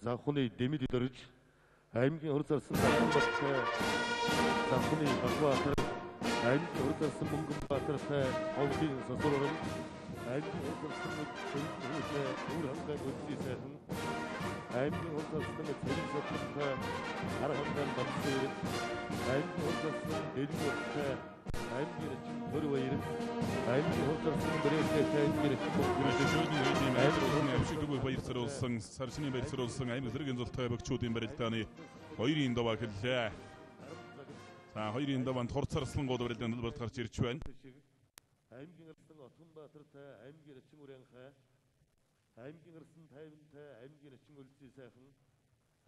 Завхны дэмэд идэрж аймгийн хөр зарсан Батбаттай Завхны Багбаатар аймгийн хөр зарсан Мөнгөнбаатартай Ховдын Сосрором аймгийн хөр зарсан Өвлөө Үр хангаан үлдээ сайхан аймгийн хөр зарсан Цэрэг Соттой Харахангаан Батсүр аймгийн хөр зарсан Элбаттай аймгийн чин Төрбаяр аймгийн хөр зарсан Брэктэй аймгийн Шигдэггүй баярцруулсан сарчны баярцруулсан аймаг зэргийн зултай бөгчүүдийн барилдааны 2-ын даваа хэллээ. За 2-ын даваанд хурцарслангууд барилдаанд барт гарч ирж байна. аймгийн арсан Отгонбаатартай аймгийн Ачин Үрэнхай аймгийн арсан Тайвантай аймгийн Ачин Үлзий сайхан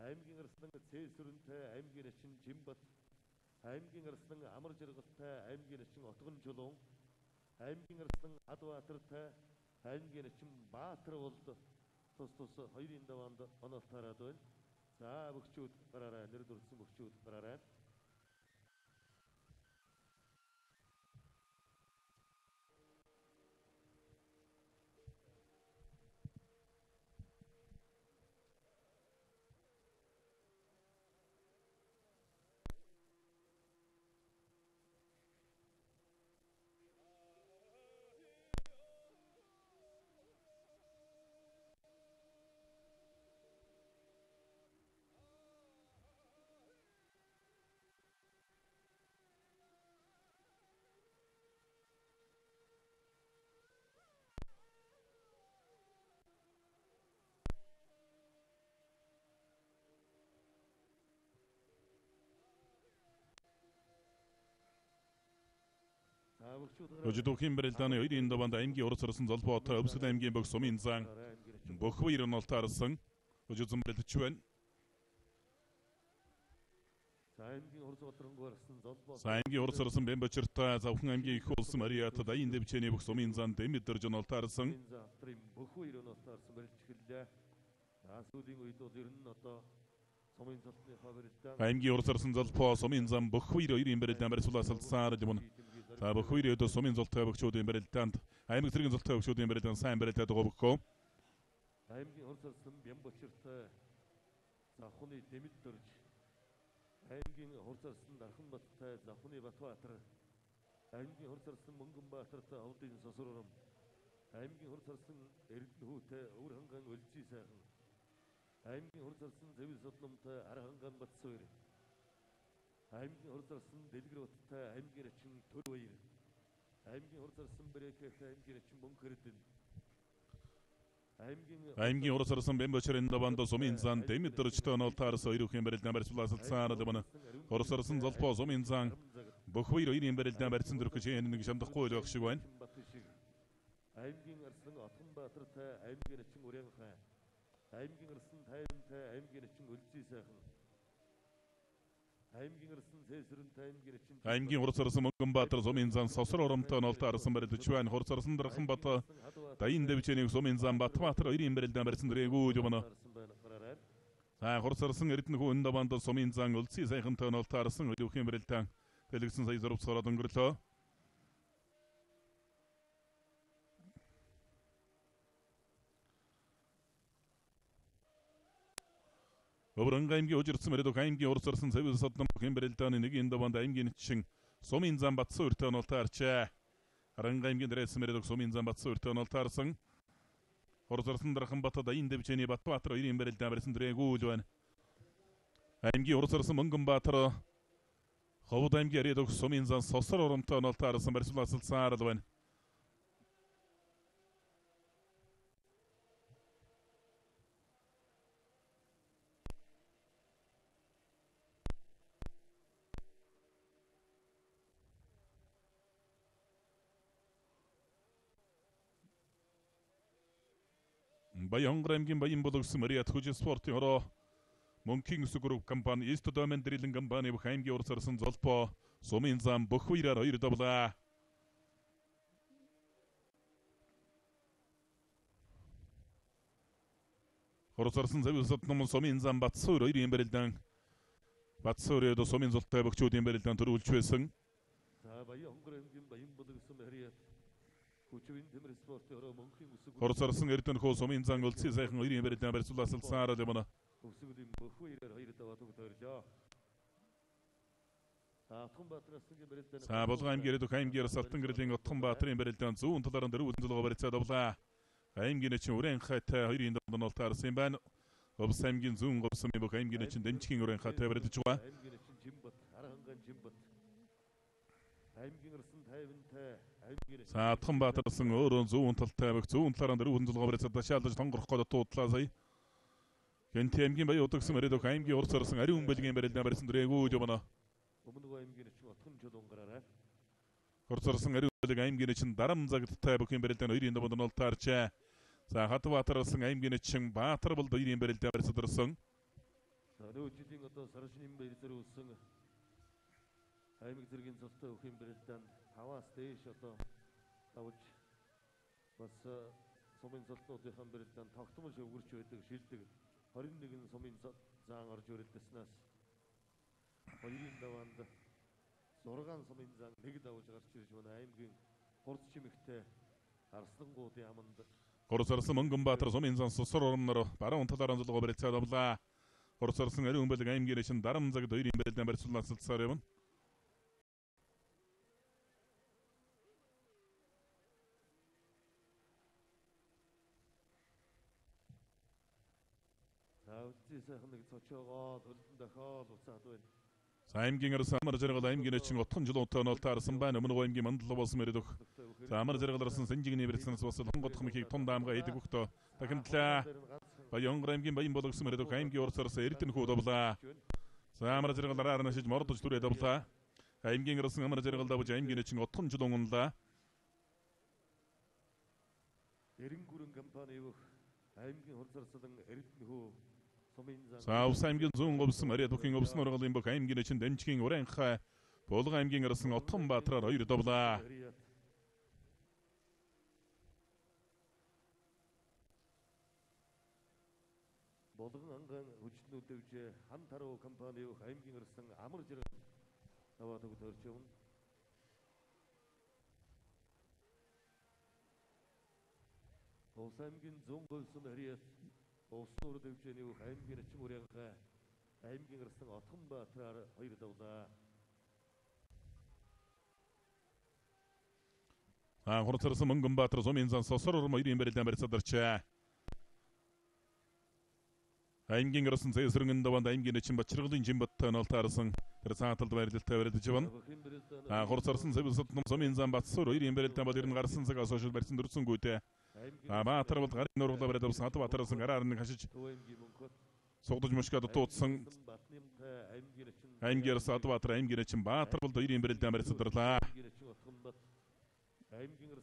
аймгийн арсан Цэсүрэнтэй аймгийн Ачин Жимбат аймгийн арсан Амар Жаргалтай аймгийн Ачин Отгон Чулуун аймгийн арсан Адбаатартай аймгийн Ачин Баатар болд тус 2-ын даваанд онолтараад байна. За бөгчүүд гараарай, нэр дурдсан бөгчүүд гараарай. Өжидүүхийн барилдааны 2-ын даваанд аймгийн урд сарсан Золбоотой Өвсгөл аймгийн богс Сумын зан Бохвир онолтаарсан өжидсэн барилдаж байна. За аймгийн урд сарсан Бэмбочиртай Завхан аймгийн их улсын Мариат Даян дэвчээний богс Сумын зан Дэмэдэрж онолтаарсан. Бохвир онолтаарсан барилж эхэллээ. Сүүлийн үед бол ер нь одоо Сумын залтныхаа барилдаан аймгийн урд сарсан Золбоо Сумын зан Бохвир 2-ын барилдаан барьцуулалтсаар юм. За Бохвир өдөө Сумын зултай бөгчүүдийн барилдаанд аймаг зэргийн зултай бөгчүүдийн барилдаанд сайн барилдаад байгаа бөхөө. аймгийн хор зарсан Бямбочиртай Завхны Дэмэдэрж аймгийн хор зарсан Дарханбаттай Завхны Батбаатар аймгийн хор зарсан Мөнгөнбаатартай Ховдын Сосрором аймгийн хор зарсан Эрдэнэхүйтэй Өвөр хангаан Үлзий сайхан аймгийн хор зарсан Зэвэл Содломтой Харахангаан Батсүр аймгийн хор зарсан Дэлгэр Баттай аймгийн Ачин Төрбаяр аймгийн хор зарсан Брэктэй аймгийн Ачин Мөнхөрдөн аймгийн урд сарсан Бэмбочирын даваанд Сумын зан Дэмэдэржтэй онолтаарс 2-ын барилдаан барьцуулалтсаар юм. Урд сарсан Золбоо Сумын зан Бохвир 2-ын барилдаан барьсан дөрөх гэж нэг шамдахгүй байх шиг байна. аймгийн арсан Отгонбаатартай аймгийн Ачин Үрэнхай аймгийн арсан Тайвантай аймгийн Ачин Үлзий сайхан аймгийн арсан Цэсүрэнтэй аймгийн Ачин аймгийн урд сарсан Мөнгөнбаатар Сумын зан Сосор оромтой онолтаарсан барилдаж байна. Урд сарсан Дарханбат Даян дэвчээний Сумын зан Батбаатар 2-ын барилдаан барьсан дөрөөгөө юм. За урд сарсан Эрдэнэхүйн даваанд Сумын зан Үлзий сайхантай онолтаарсан 2-ын барилдаан дэлгэсэн сая зурвцаараад өнгөрлөө. Өвөрөн аймгийн өжирдсэн мөрөд аймгийн урд сарсан Зэвэл Содломгийн барилдааны 1-ийн даваанд аймгийн чин Сумын зан Батсүртэй онолтаарчаа. Харан аймгийн дээрсэн мөрөд Сумын зан Батсүртэй онолтаарсан. Урд сарсан Дарханбат Даян дэвчээний Батбаатар 2-ын барилдаан барьсан дөрөөгөө байна. Аймгийн урд сарсан Мөнгөнбаатар Ховд аймгийн арид Сумын зан Сосор оромтой онолтаарсан барьцуулалтсаар байна. Баянгар аймгийн Баян булгс Мариат Хүч спортын хороо Монкинг Сүгүрүп компани East Domain Drilling компани бүх аймгийн урд сарсан Золбоо Сумын зан Бохвираар 2 давлаа. Урд сарсан Зэвэл Содлом Сумын зан Батсүр 2-ын барилдаан Батсүрээд Сумын зултай бөгчүүдийн барилдаан төрүүлж байсан. За Баянгар аймгийн Баян булгс Мариат Хорцарсан Эрдэнэхүү Сумын зан Үлзий сайхан 2-ын барилдаан барьцуулалтсаар юм. төгсгөлийн мөхөө ирээр хоёр даваа төгд өржөө. За Булган аймгийн Ирээдүйн аймгийн Салтан гэрлийн Отгонбаатарын барилдаан зүүн талаараа дөрөв үзүүлэлт барьцаад авлаа. Аймгийн чинь Үрэн хайтай 2-ын даваанд таарсан байна. Өвс аймгийн зүүн говсын бүх аймгийн чинь Дэмчгийн Үрэн хайтай барилдаж байгаа. Аймгийн чинь Жимбат, Арангаан Жимбат. Аймгийн ирсэн 50-тай аймгийн. За Отгонбаатарсан өөрөө зүүн талтай бүх зүүн талаараа дөрөв үзүүлэлт барьцаад ташаалж тонгорох гээд дуудлаа сая. Гэнти аймгийн баян удагсан Ирээдүйн аймгийн урд сарсан ариун бэлгийн барилдаан барьсан дөрөөгөө жобно. Өмнөг аймгийн чинь Отгон жолон гараарай. Урцарсан ариун бэлэг аймгийн чинь Дарамзагтай бүхэн барилдаан 2-ын даваанд таарчаа. За Хатбаатарсан аймгийн чинь Баатарбалд 2-ын барилдаан барьсан. За нөө жилийн одоо саршин баяр зэрэг үсэн аймаг зэргийн цолтой бүхэн барилдаан 5-аас дээш одоо тавж бас сумын цолтнуудын барилдаан тогтмол шөвгөрч байдаг шилдэг 21 сумын заан орж өрөлдөснөөс 2-ын даваанд 6 сумын заан нэг давж гарч ирж байна. Аймгийн хурц чимэгтэй Арслангуудын аманд Урцарсан Мөнгөнбаатар сумын зан сусар орноор баруун талаар онцлогоо барьцаад авлаа. Урцарсан ариун бэлэг аймгийн чинь Дарамзагд 2-ын барилдаан барьцуулсаар явна. Үлзий сайхан нэг цочоогоо төлөнд дахиад уцаад байна. За аймгийн амар жаргал аймгийн чинь Утган жилуутай онол таарсан байна. Өмнө аймгийн Мандал болсон мэридөх. За амар жаргаларсан Сэнжигний бэрцэнс бас хонгодох мхийг тун даамга хийдэг хөхтөө. Дахимтлаа. Баянгар аймгийн баян болгосон мэридөх аймгийн урсарс Эрдэнэ хүү довлаа. За амар жаргалараар нашиж мордож түрээ довлаа. Аймгийн ирсэн амар жаргал давж аймгийн чинь Утган жилуун онлаа. Эрэнгүрэн компани бүх аймгийн хурцарсан Эрдэнэ хүү. За Ус аймгийн зүүн говьсон Мариа бүхэн өвсөн оргылын бүх аймгийн чинь Дэмчгийн Үрэн хай Булган аймгийн ирсэн Отгонбаатараар 2 довлаа. Булган ангаан хүчнүүд дэвж хан таруу компани бүх аймгийн ирсэн амар зэрэг даваа төгд орж явна. Ус аймгийн зүүн говьсон Мариа Улсын урд дэвжээний бүх аймгийн ачим үрэнхай аймгийн ирсэн Отгонбаатараар 2 давлаа. Хурцарсан Мөнгөнбаатар сумын зан сосор ормо 2-ын барилдаан барьцаадарчаа. Аймгийн ирсэн Цэсрэнгийн даваанд аймгийн чин Бачиргалын Жимбаттай онол таарсан. Тэр цааталд барилдалтай барилдаж байна. Хурцарсан Сэвсэтном сумын зан Батсуур 2-ын барилдаан бол ирэн гарсан цагаас хойш барьсан дөрвсөнгүйтэй. Баатар бол гарын нурлаа бариад авсан Хатбаатараас гараар нь хашиж сугдаж мушгаад дуудсан аймгийн Хатбаатар аймгийн чин Баатар бол 2-ын барилдаан барьцаадарлаа.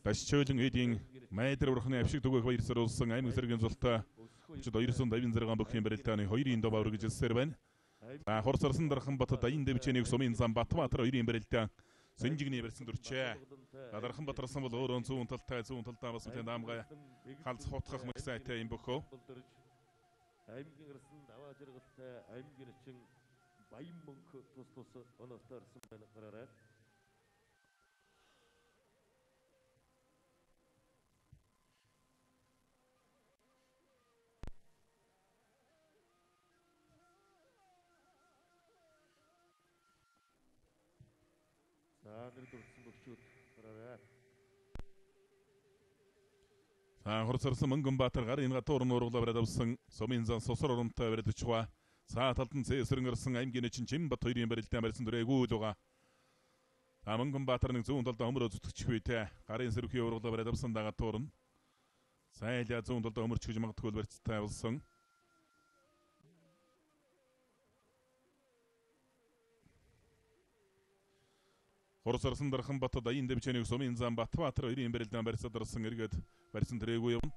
Ташчоолын эдийн Майдар урхны авшиг түгээх баяр саруулсан аймаг зэргийн зултай 256 бүхэн барилдааны 2-ын дов аврагж ирсээр байна. За Хурцарсан Дарханбат Даян дэвчээний сумын зам Батбаатар 2-ын барилдаан Сэнжигний барьсан дөрчээ. Дарханбатарсан бол өөрөө зүүн талдаа бас үлэн даамгай халз хотгох мэгсайтай юм бөхөө. Аймгийн ирсэн даваа жаргалтай аймгийн чин баян мөнх тус онолтаарсан байна гараарай. Хурцарсан Мөнгөнбаатар гарын гадуур нуурлаа бариад авсан сумын зан сосор оромтой бариад чуга. За талдан Цэсрэн ирсэн аймгийн чин Жимбат 2-ын барилдаан барьсан дөрөөгөө л байгаа. Мөнгөнбаатар нэг зүүн талдаа өмөрөө зүтгэж үйтэй. Гарын сэрвхий уурглаа бариад авсан дагаад туурна. Сайлаа зүүн талдаа өмөрч гэж магадгүй барьцтай болсон. Хурцарсан Дарханбат Даян дэвчээний сумын зам Батбаатар 2-ын барилдаан барьцаадарсан эргээд барьсан дөрөөгөө явна.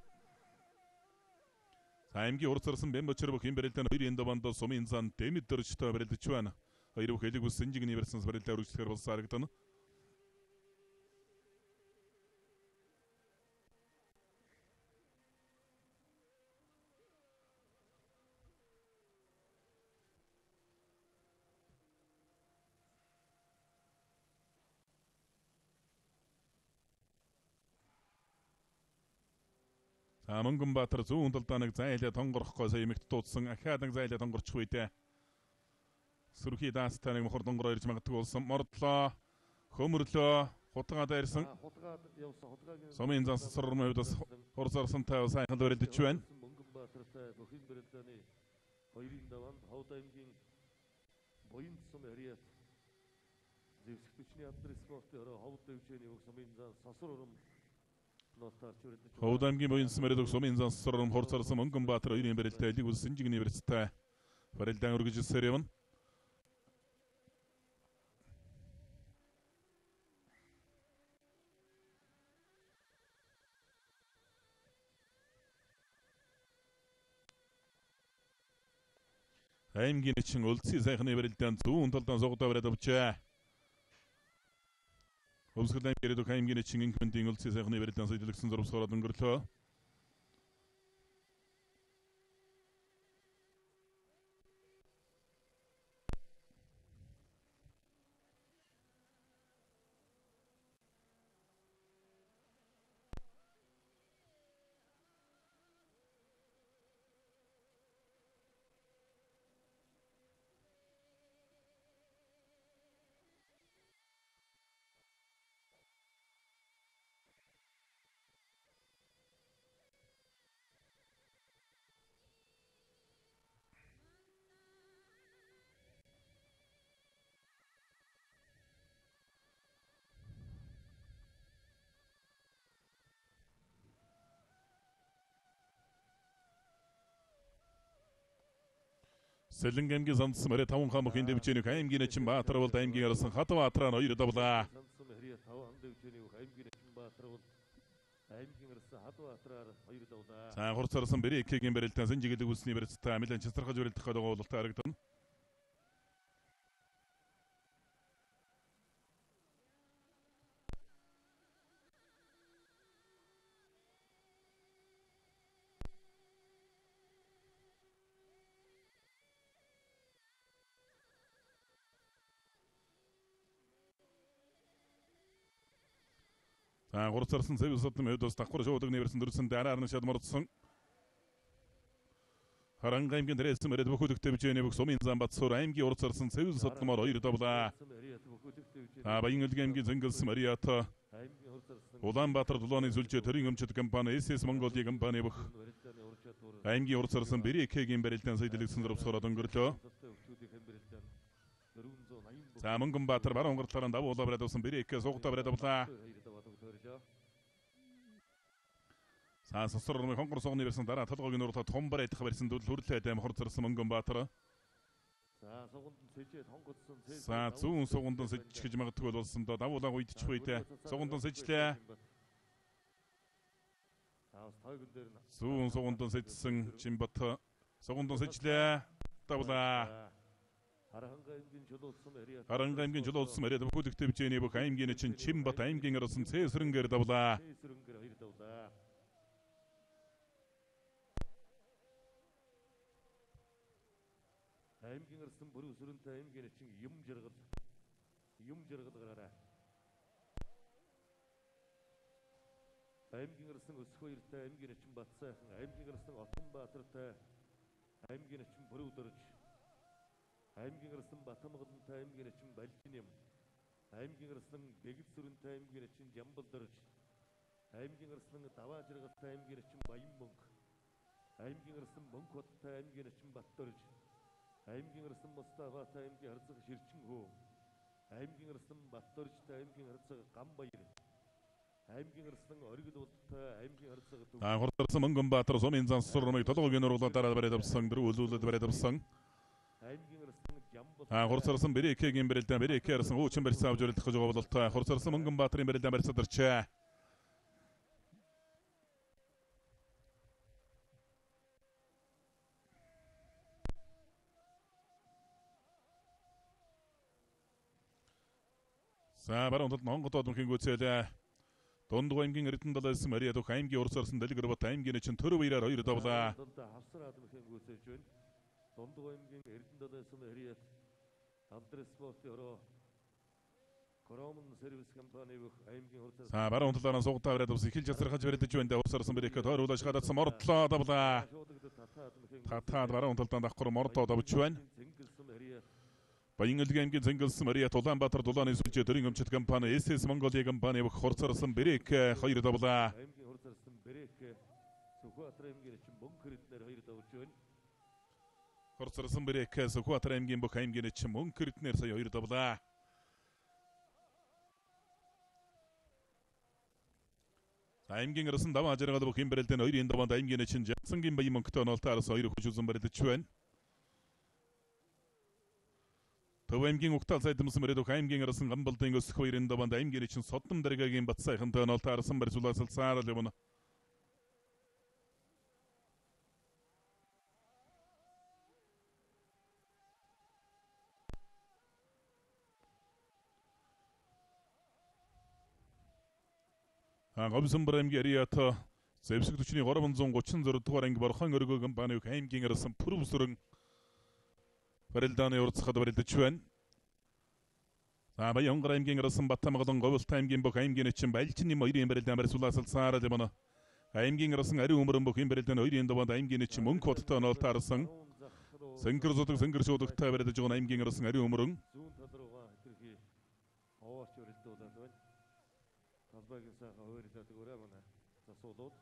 Аймгийн Хурцарсан Бямбачир бүхэн барилдаан 2-ын даваанд сумын зам Дэмэд дөржтэй барилдаж байна. Хоёр бүх элэг ус Сэнжигний барьсан барилдаан үргэлжлэхээр болсон харагдана. Мөнгөнбаатар зүүн талдаа нэг зайлаа тонгорхгүй сая эмэгт дуудсан. Ахаад нэг зайлаа тонгорчих үедээ сүрхий даастаа нэг мохор донгороо ирж магадгүй болсон. Мордлоо, хөмөрлөө, хутгаад ирсэн. Сумын засвармын хувьд бас хурцарсантай сайхан өрөлдөж байна. Мөнгөнбаатартай бүхэн бэрэлдэний 2-ын даваанд Ховд аймгийн Буян сум эриат зэвсэг түвшний амтрын спортын ороо Ховд дэвжээний үг сумын зан сасар урам нотаарч өрөлдөж байна. Ховд аймгийн Буян сум эриат сумын зан сасар урам хурцарсан Мөнгөнбаатар 2-ын бэрэлдээ лиг үс Синжиг университет барилдаан үргэлжилсээр явна. Аймгийн чин үлдсийн сайхны барилдаан зүүн талдаа согдоо бариад авчаа. Өвсгөл аймгийн ирээдүйн аймгийн чин инкментийн үлдсийн сайхны барилдаан соёлогдсон зурвсгороод өнгөрлөө. Сэлэнг аймгийн Сандсан мөрөө 5 хаан бүхэн дэвжээний аймгийн чин Баатар бол аймгийн арсан Хатбаатар 2 давлаа. Сандсан мөрөө 5 хаан дэвжээний үг аймгийн чин Баатар бол аймгийн арсан Хатбаатар 2 давлаа. Сайн хурцарсан Бэрекгийн барилдаан Синжигэлэг үсний барилдтай амилан часархаж өрөлдөх гэдэг уулалтай харагдана. Хурцарсан Сэвс содны өдөөс давхар шуудаг нэрсэн дөрсөн дараа нь шад мордсон. Харанга аймгийн дээрсэн мөрөд бүхөлдөгтэй бижээний бүх сумын зам Батсуур аймгийн хурцарсан Сэвс содномор 2 давлаа. Баян өлгийн аймгийн Зөнгөлс Мариат Улаанбаатар дулааны сүлжээ төрийн өмчөд компани SS Mongolia компани бүх аймгийн хурцарсан Бэрекгийн барилдаан соёлогдсон зурвсгороод өнгөрлөө. Мөнгөнбаатар баруун гартлаараа давуулаа бариад авсан Бэрекээ суугатаа бариад авлаа. Сасар урмын хонгор суугны барьсан дараа толгойн нурлаа том барайдах барьсан дүл хүрлээд аим хурцарсан Мөнгөнбаатар. Зүүн сугундан сэжчих гэж магадгүй болсон доо давуулаа уйдчих үедээ сугундан сэжлээ. Зүүн сугундан сэжсэн Чимбат сугундан сэжлээ. Давуулаа. Харанга аймгийн Жолоодсон мөрөд бүхэлдэгтэй бижээний бүх аймгийн чин Чимбат аймгийн арсан Цэсрэнгээр давлаа. Аймгийн арсан бүрэн сүрэнтэй аймгийн чин юм жаргалгараа. Аймгийн арсан Өсхөөртэй аймгийн чин Батсайхан аймгийн арсан Отонбаатартай аймгийн чин Бүрүдэрж аймгийн арсан Батамгалантай аймгийн чин Балжинэм аймгийн арсан Бэгд сүрэнтэй аймгийн чин Жамбалдэрж аймгийн арсан Даваажиргалтай аймгийн чин Баянмөнг аймгийн арсан Мөнхбаттай аймгийн чин Баттөрж аймгийн арсан Мустафатай аймгийн харцаг Ширчэнхүү аймгийн арсан Баттөржтэй аймгийн харцаг Гамбаяр аймгийн арсан Оргилуултай аймгийн харцаг хурцарсан Мөнгөнбаатар сумын зан сурмыг толгойн нурлаа дараа бариад авсан дөрвөлүүлээд бариад авсан. Хурцарсан Бэрекгийн барилдаан Бэрекээ арсан уучин барьсан авч өрөлдөх гэж байгаа бололтой хурцарсан Мөнгөнбаатарын барилдаан барьсадарчаа. Баруун талд Монгол мөнхийн гүйцэлээ Дундгой аймгийн Эрдэнэ далайс Мариад өх аймгийн урсарсан Дэлгэрбат аймгийн чин Төрөв Баяраар 2 давлаа. Хавсраад мөнхийн гүйцэлж байна. Дундгой аймгийн Эрдэнэ далайс Мариад Амтрын спортын ороо Коромын сервис компани бүх аймгийн хурцаас За баруун талаараа суугатаа бариад ус эхэлж засархаж бариад байна. Урсарсан бэрээкээ тойруулж гадаадсан мордлоо давлаа. Татаад баруун талдаа давхар мордоо давж байна. Баянгөлгийн аймгийн Цэнгэлсэн Мариат Улаанбаатар дулааны сүлжээ төрийн өмчит компани SS Mongolia компани бүх хурцарсан бэрээкээ 2 давлаа. аймгийн хурцаарсан бэрээкээ Сүхбаатар аймгийн эчин мөнгө хэрэднээр 2 давж байна. Хурцарсан бэрээкээ Сүхбаатар аймгийн бүх аймгийн эчин мөнгө хэрэднээр сая 2 давлаа. аймгийн арсан даваа ажиргал бүх юм барилдын 2-ын даваанд аймгийн эчин Жансангийн баян мөнгөтэй онолтой араас 2 хүч үзэн барилдаж байна. Төв аймгийн Угтал сайдмсан мөрөдөх аймгийн арсан Гамбалдын өсөх 2-ын даваанд аймгийн эчин Содном даргагийн Бат сайхантай онолтой арсан барьцуулаасалцаар л явна. Говьсонбор аймгийн Ариата Зэвсэг 40-ны 336 дугаар анги Борхон өргөө компани аймгийн арсан Пүрвсүрэн барилдааны урдсахад барилдаж байна. За Баянгар аймгийн арсан Баттамгалан Говьлт аймгийн бүх аймгийн эчин Балжин нэм 2-ын барилдаан барьцуулаасалцаар л явна. Аймгийн арсан Ариун өмөрөн бүх юм барилдааны 2-ын даваанд аймгийн эчин мөнгө хоттой онолтой арсан Сэнгэр зудаг сэнгэр шуудагтай барилдаж байгаа аймгийн арсан Ариун өмөрөн Зүүн тал руугаа итерхий овооч өрөлдүүлээд байна. Талбайгийн сайхан хуваарлаад өгөөрэй манай засуулууд.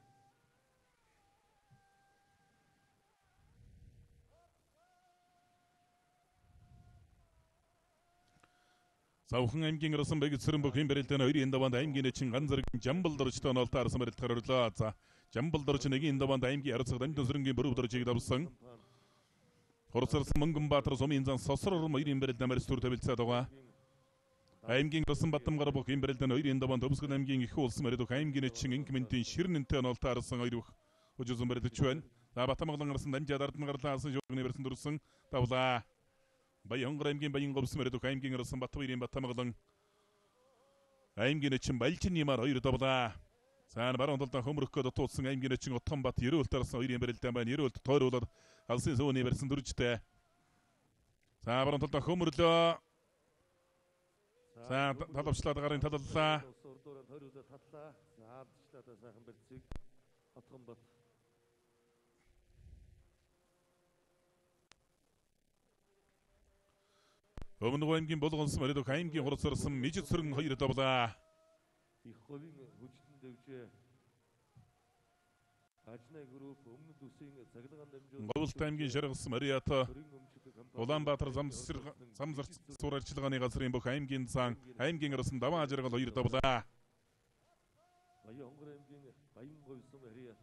Савхан аймгийн арсан Бэгцэрэн бүх юм барилдааны 2-ын даваанд аймгийн эчин Ганзаргийн Жамбал доржтой онолтой арсан барилдахаар орлоо. За Жамбал дорж 1-ийн даваанд аймгийн арцаг Дамжин сүрэнгийн бүрв доржийг давсан. Хурцарсан Мөнгөнбаатар сумын зан Сосор орон 2-ын барилдаан барьц төр тавилцаад байгаа. Аймгийн Расан Баттамгар бүх юм барилдааны 2-ын даваанд Төвсгөл аймгийн их улс мөрөдөх аймгийн эчин инкментийн Ширнэнтэй онолтой арсан 2 бүх хүчзэн барилдаж байна. За Баттамгалан арсан Дамжаад ардны гарлаасан шуурганы барьсан дурсан давлаа. Баянгар аймгийн Баянговс мөрөдөх аймгийн арсан Баттбаярын Баттамгалан аймгийн эчин Балжин нэмар 2 давлаа. Цаана баруун талдаа хөмрөхгөө дутуулсан аймгийн эчин Утганбат Ерөөлт арсан 2-ын барилдаан байна. Ерөөлт тойруулаад алсын сууны барьсан дөржтэй. За баруун талдаа хөмрлөө. За талавчлаад гарын таллаа. Урдуураа тойруулаад татлаа. За ардчлаад сайхан барьцыг Утганбат Өмнөг аймгийн Булганс мөрөдөх аймгийн хурцарсан Мижит сүрэн 2 давлаа. их говийн хүчтэн дэвжээ. Ажнай групп өмнөд үсгийн цахилгаан дамжуулан Говьлт аймгийн Шаргас Мариата Улаанбаатар замзарч суурь арчилгааны газрын бүх аймгийн зан аймгийн арсан даваа ажиргал 2 давлаа. Баянгар аймгийн Баянговьсон Ариат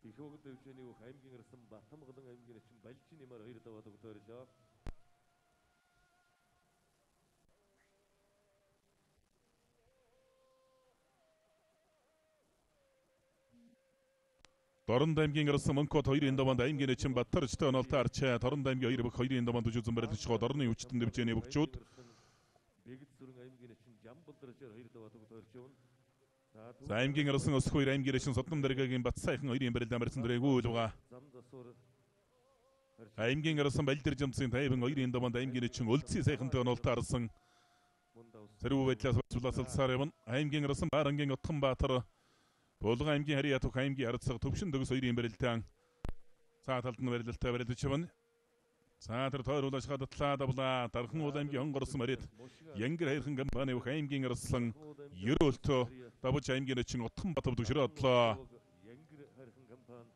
их хөвгд дэвжээний бүх аймгийн арсан Батамгалан аймгийн эчин Балжин нэмар 2 даваад өгдөөрлөө. Дорн аймгийн арсан Монкот 2-ын даваанд аймгийн эчин Баттарчтай онолтой арчаа Дорн аймгийн 2 бүх 2-ын даваанд жүзэн барилдаж байгаа Дорны хүчтэн дэвжээний бүгчүүд Бэгд сүрэн аймгийн эчин Жамбал дөржээр 2 даваад өгдөөрлж байна. За аймгийн арсан Өсөх 2 аймгийн эчин Содном даргагийн Бат сайхан 2-ын барилдаан барьсан дөрөөгөө байгаа. Зам засвар Аймгийн арсан Балдэр жамсын тайван 2-ын даваанд аймгийн эчин Өлцийн сайхантай онолтой арсан Зэрүү байдлаас барьцуулаасалцаар явна. Аймгийн арсан Барангийн Утганбаатар Булган аймгийн Хариат бүх аймгийн арцаг төвшин дөгс 2-ын барилдаан цаа талд нь барилалтай барилдаж явна. За тэр тойруулж хадатлаа давлаа. Дархан уул аймгийн Хонгорсон Марит Янгэр хайрхан компани бүх аймгийн арслан Ерөөлтөө давж аймгийн эчин Утганбат төвшрөө одлоо. Янгэр хайрхан компани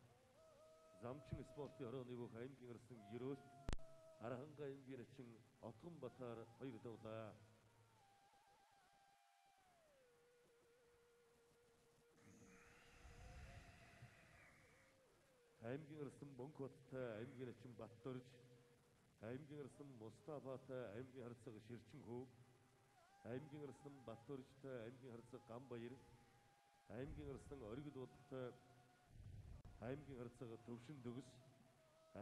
Замчин спортын орооны бүх аймгийн арсан Ерөөлт Арханга аймгийн эчин Утганбатаар 2 давлаа. аймгийн арсан Монкоттой аймгийн эчин Баттөрж аймгийн арсан Мустафатай аймгийн харцаг Ширчин хөв аймгийн арсан Баттөржтэй аймгийн харцаг Гамбаяр аймгийн арсан Оргил удалтай аймгийн харцаг Төвшин дөгс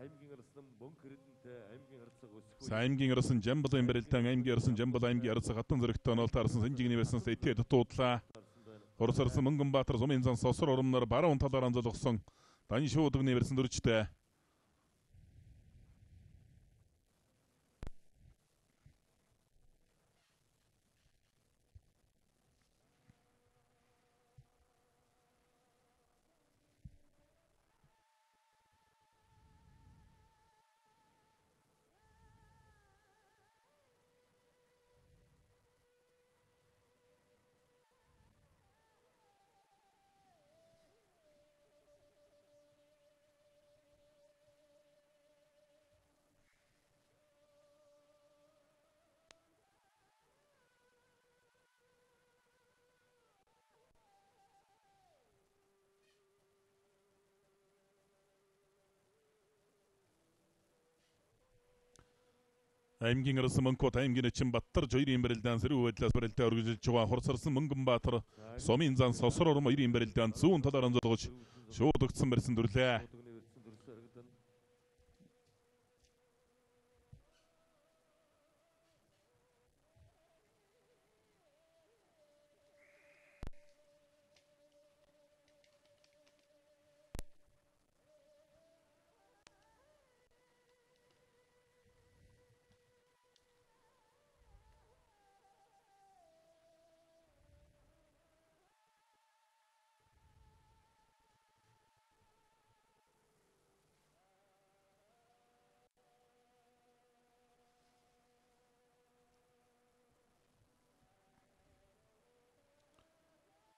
аймгийн арсан Бонк хэрэдэнтэй аймгийн харцаг Өсгөө аймгийн арсан Жамбалын барилдаан аймгийн арсан Жамбал аймгийн арцаг хатан зэрэгтэй онолтой арсан Санжигны барьсан сэтэ дутуудлаа. Хурцарсан Мөнгөнбаатар сумын зан Сосор оромноор баруун талаар анзалгсан Дан шуудагны барьсан дөржтэй. аймгийн арсан Мөнхбат аймгийн эчин Баттар жоёрын барилдаан сэрүү байдлаас барилдаа өргөжлж байгаа хурцарсан Мөнгөнбаатар Сумын зан Сосор орон хоёрын барилдаан зүүн талаар онцолгож шууд өгсөн барьсан дүрлээ.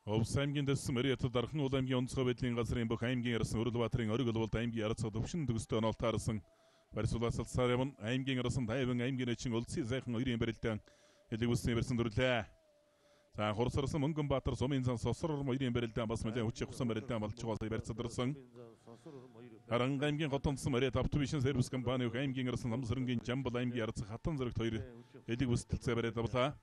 Овс аймгийн дэс Мэриэт дархан уул аймгийн онцгой байдлын газрын бүх аймгийн арсан Өрөлбаатарын ориг олволд аймгийн арацаа төвшин төгсдөө онолт харсан барьсуулаас алсаар явна аймгийн арсан тайван аймгийн эчин улсын сайхан хоёрын барилдаан хэлэг үсний барьсан дүрлээ. За хурцарсан Мөнгөнбаатар Сумын зан Сосор орон хоёрын барилдаан бас нэлээд хүчтэй хусан барилдаан болж байгаа барьцадарсан. Харан аймгийн Хотонцсон Мэриэт автовишн сервис компани аймгийн арсан Самсрынгийн Жамбал аймгийн арацаа Хатан зэрэгт хоёр хэлэг үстэлцээ бариад авлаа.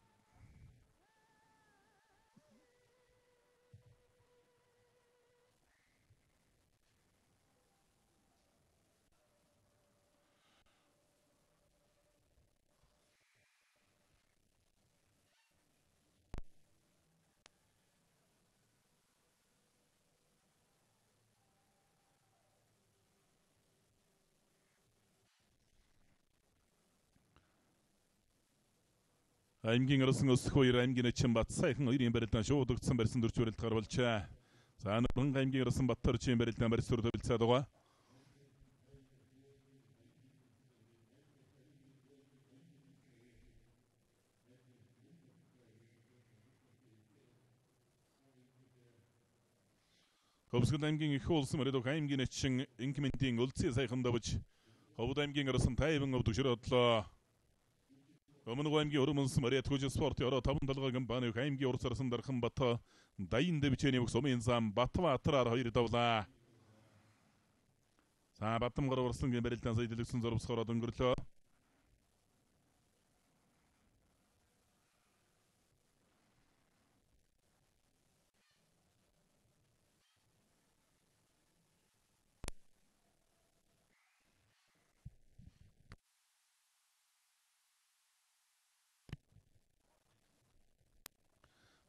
Аймгийн арсан өсөх хоёр аймгийн эчин Бат сайхан хоёрын барилдаан шууд өгсөн барьсан дүрч барилд гарвалчаа. За Нуран аймгийн арсан Баттар чин барилдаан барьсуур төвлцээд байгаа. Хөвсгөл аймгийн их улсын мөрөд аймгийн эчин инкментийн үлцээ сайхан давж Ховд аймгийн арсан тайван өвдөгшрөдлөө. Өмнөг аймгийн Өрмөнс Мэриэт хүч спортын ороо 5 талгай компани аймгийн урсарсан дархан Бат Дайн дэвчээний Сумын зам Батбаатараар хоёр давлаа. За Батмгар урслангийн барилдаан сая дэлгэсэн зурвсгороод өнгөрлөө.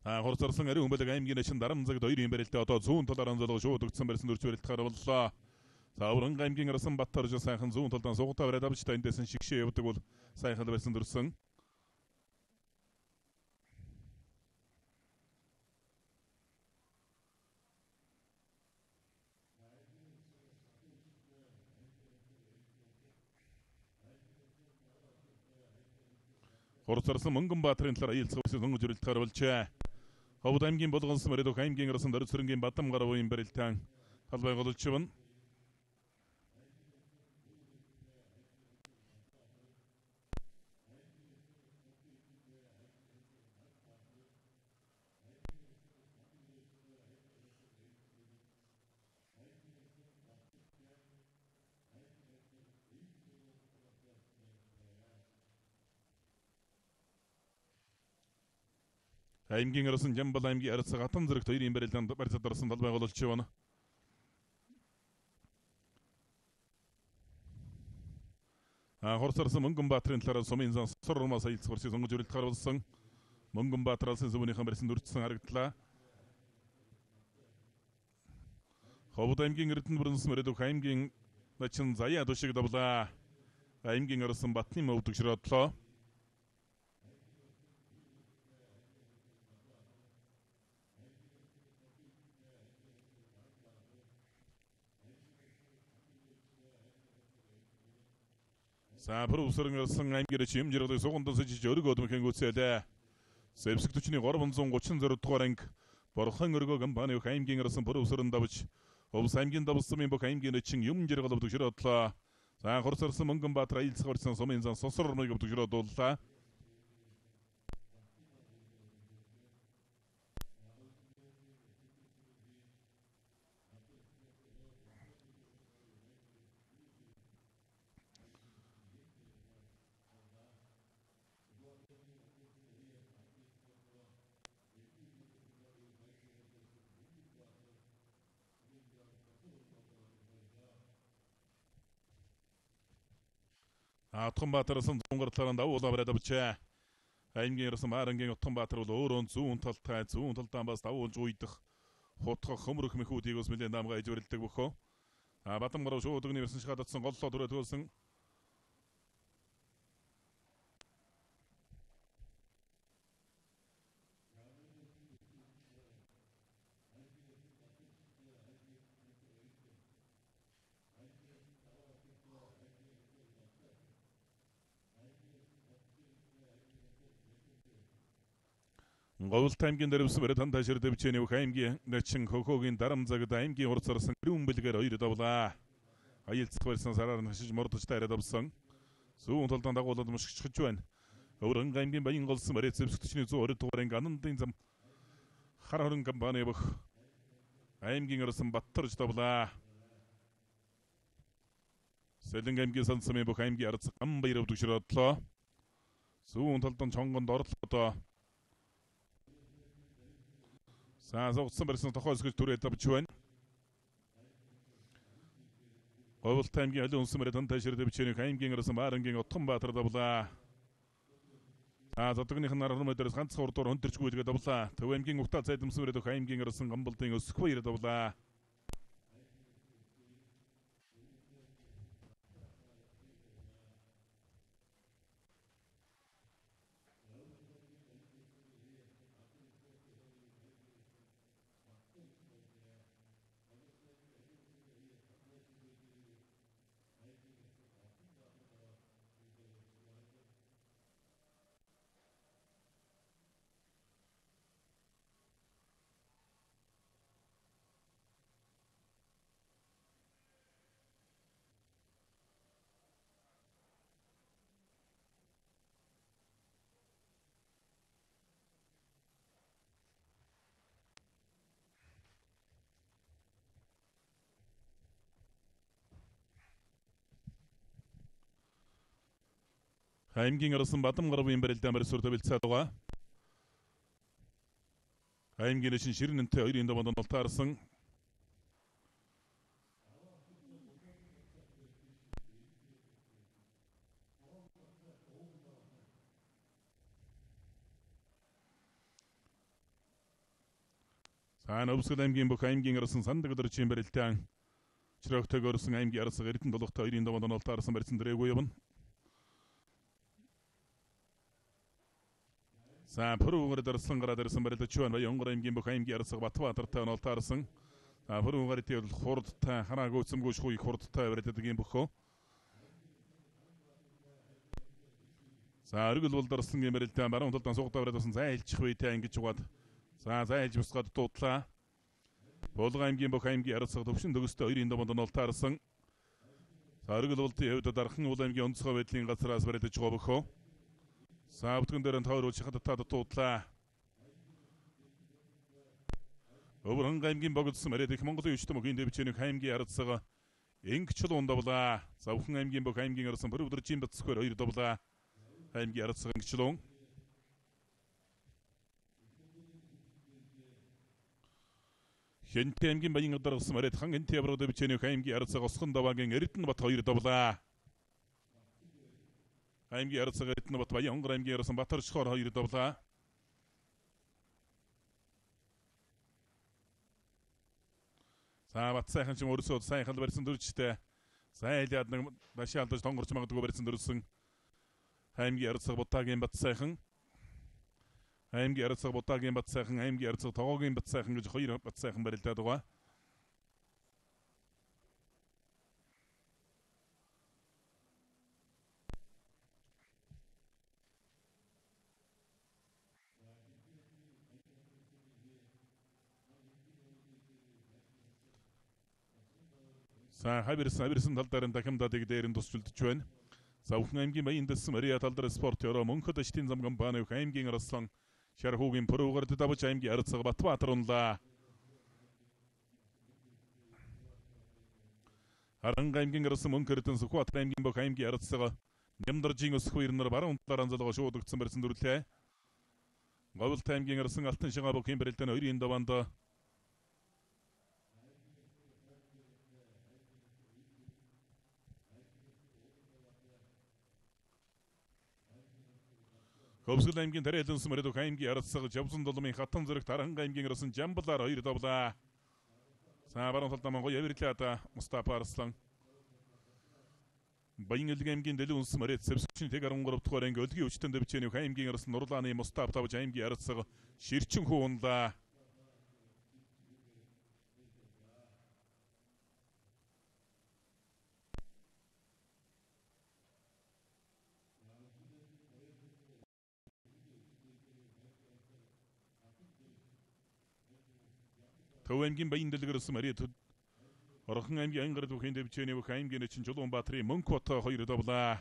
Хурцарсан ариун бэлэг аймгийн эчин Дарамзагд хоёрын барилдаа одоо зүүн талаар онцолгож шууд өгсөн барьсан дүрч барилд гарваллаа. За Уран аймгийн арсан Баттар жоо сайхан зүүн талдаа сугатаа бариад авч тайндэсэн шигшээ явдаг бол сайхан барьсан дүрсэн. Хурцарсан Мөнгөнбаатарын талаар аялцах үсэг сонгож барилд гарвалчаа. Ховд аймгийн Болгонсон Мэриэт аймгийн арсан Дөрөвсрэнгийн Бадамгар ууийн барилдаан талбай голж байна. Аймгийн арсан Жамбал аймгийн арацаа Хатан зэрэгт хоёрын барилдаан барьцадарсан талбай голж байна. Хурцарсан Мөнгөнбаатарын талаар Сумын зан Сосор орноос аялцах хурцыг сонгож барилд гарвалсан. Мөнгөнбаатараас зөвхөнийхэн барьсан дүрцсэн харагдлаа. Ховд аймгийн Эрдэнэ Бүрэнс Мэриэт аймгийн начин Заяа тушиг давлаа. Аймгийн арсан Батны өвдөгшрөдлөө. За профессорын арсан аймгийн эчин Хэмжиргдэг сугандас жиж өргө өдмөхийн гүцээлээ. Сэвсэг төчний 330 дугаар анги Борхон өргөө компани аймгийн арсан профессорын давж Овс аймгийн давсан бүх аймгийн эчин Хэмжиргдэг өвдөгшрөдлөө. За хурцарсан Мөнгөнбаатар аялцах хурцсан Сумын зан Сосор орныг өвдөгшрөдлөө. Утганбаатараас Дунгар талаанд давуулаа бариад авчаа. Аймгийн ерөөсөн Марангийн Утганбаатар бол өөрөө зүүн талтай зүүн талдаа бас давуулж уйдах хутгах хөмрөх мэхүүдийг бас нэлээд намгаа ижвэрлдэг бөхөө. Батамгарав шууд өгнө ирсэн шахадсан голлоо түрээ төлсөн. Говьлт аймгийн дэрвс бариад хандашир дэвчэний бүх аймгийн начин хөхөөгийн дарамзагд аймгийн урцарсан гэрүүн бэлгээр 2 давлаа. Аялцах барьсан сараар хашиж мордож таарад авсан. Зүүн талдан дагуулад мушгичж байна. Өврөн аймгийн баян голсон бариад зэвсгтчний 120 дугаарыг анандын зам хар хорон компани бүх аймгийн орсон Баттарж давлаа. Сэлэнг аймгийн сансамын бүх аймгийн арц Ганбаяр өвдөгшрөөдлөө. Зүүн талдан чонгонд орлоо. Зогцсон барьсан тохиолсгож түрээд авч байна. Говьлт аймгийн алин унсан бариад хандашир дэвчэний аймгийн орсон Марангийн Утганбаатар давлаа. Зодогных нар хөрмөдөрс ганц хурдуур хөнтөрчгүйгээд давлаа. Төв аймгийн Угтаа цайдамсан бариад аймгийн орсон Гамбалдын Өсгөхбаяр давлаа. Аймгийн орсон Бадамгарвын барилдаан барьсуурда бэлцээдгаа. Аймгийн шин ширнэнтэй 2-ын даванд нолтаарсан. Өвсгөл аймгийн бүх аймгийн орсон Сандаг өдөрчийн барилдаан чирэгтэйг орсон аймгийн арсаг Эрдэнэ толготой 2-ын даванд нолтаарсан барьсан дэрээгүй явна. Пүрүүгээр дарсан гараад ирсэн барилдаж байна. Янгор аймгийн бүх аймгийн арсаг Батбаатартай нолтаарсан. Пүрүүгээр итэл хурдтай хараагүй цэмгүй шгүй хурдтай барилдадаг юм бөхөө. Өргөл бол дарсан юм барилдаан баруун талдан сугдаа бариад басан зайлчих үетэй ингэж угаад. Зайлж бусгаад дуудлаа. Булган аймгийн бүх аймгийн арсаг төвшин төгстэй 2-ын даванд нолтаарсан. Өргөл болтын хувьд дархан уул аймгийн онцгой байдлын газраас барилдаж байгаа бөхөө. Саавтган дээр нь тойруулж хататаад дуудлаа. Өврөн аймгийн богдсон бариад их Монголын өчтөм өгийн дэвчэнийг аймгийн арцсага Ингчлуун давлаа. Завхан аймгийн бүх аймгийн орсон Пүрөвдөржийн Бацсгоор 2 давлаа. Аймгийн арцсага Ингчлуун. Хэнтэй аймгийн баян даргасан бариад хан Хэнтэй авраг дэвчэнийг аймгийн арцсага Осгон даваагийн Эрдэнэ бат 2 давлаа. Аймгийн арцсага Эрдэнэ бат баян Онгор аймгийн орсон Батарчхоор 2 давлаа. Бат сайхан ч өөрсөө сайхан барьсан дөржтэй. Зайлаад нэг башаалдаж тонгорч магадгүй барьсан дөрсөн. Аймгийн арцсага Бутаагийн бат сайхан. Аймгийн арцсага Бутаагийн бат сайхан, аймгийн арцсага Тогоогийн бат сайхан гэж 2 бат сайхан барилдаад байгаа. Хайбирсан талдаар нь дахимдадыг дээр нь тусчулдж байна. Завхан аймгийн баян дэс Мария талдар спорт ёро Мөнхөд аштын зам компани аймгийн арслан Шархуугийн Пүрүүгээр давж аймгийн арцсага Батбаатар унлаа. Харанга аймгийн арсан Мөнхөрдөн Сүхбаатар аймгийн бүх аймгийн арцсага Нямдаржийн Өсгөхбаяр нар баруун талаар анзалгаа шууд өгсөн барьсан дүрлээ. Говьлт аймгийн арсан Алтан шигаа бүх юм барилдааны 2-ын даванд Хөвсгөл аймгийн Тариалан сүмэрэд аймгийн арцсаг Жавсан доломын хатан зэрэг Таранга аймгийн арсан Жамбалаар 2 давлаа. За баруун талд Монгол Явирлаада Мустафа Арслан. Баянгэл аймгийн Дэлгүүн сүмэрэд Сэвсвчний 13 дугаар анги өлгийн өчтөн дэвчээний аймгийн арсан Нурлааны Мустаф тавж аймгийн арцсаг Ширчин хуунлаа. Төв аймгийн Баян дэлгэрсэн Мариэт Орхон аймгийн Ангар бүхэн дэвчээний аймгийн чин Жулуунбаатарын Мөнхбат 2 давлаа.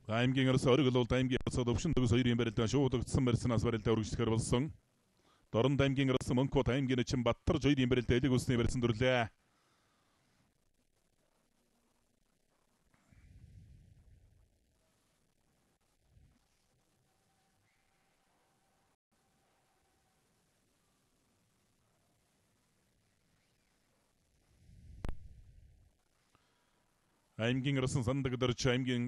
Аймгийн арс оргил бол аймгийн арс өвшин төгс 2-ын барилдаа шуудагдсан барьснаас барилдаа үргэлжлэхээр болсон. Дорн аймгийн арс Мөнхбат аймгийн чин Баттар 2-ын барилдаа элэг усны барьсан дүрлээ. Аймгийн арсан сандаг дөрч аймгийн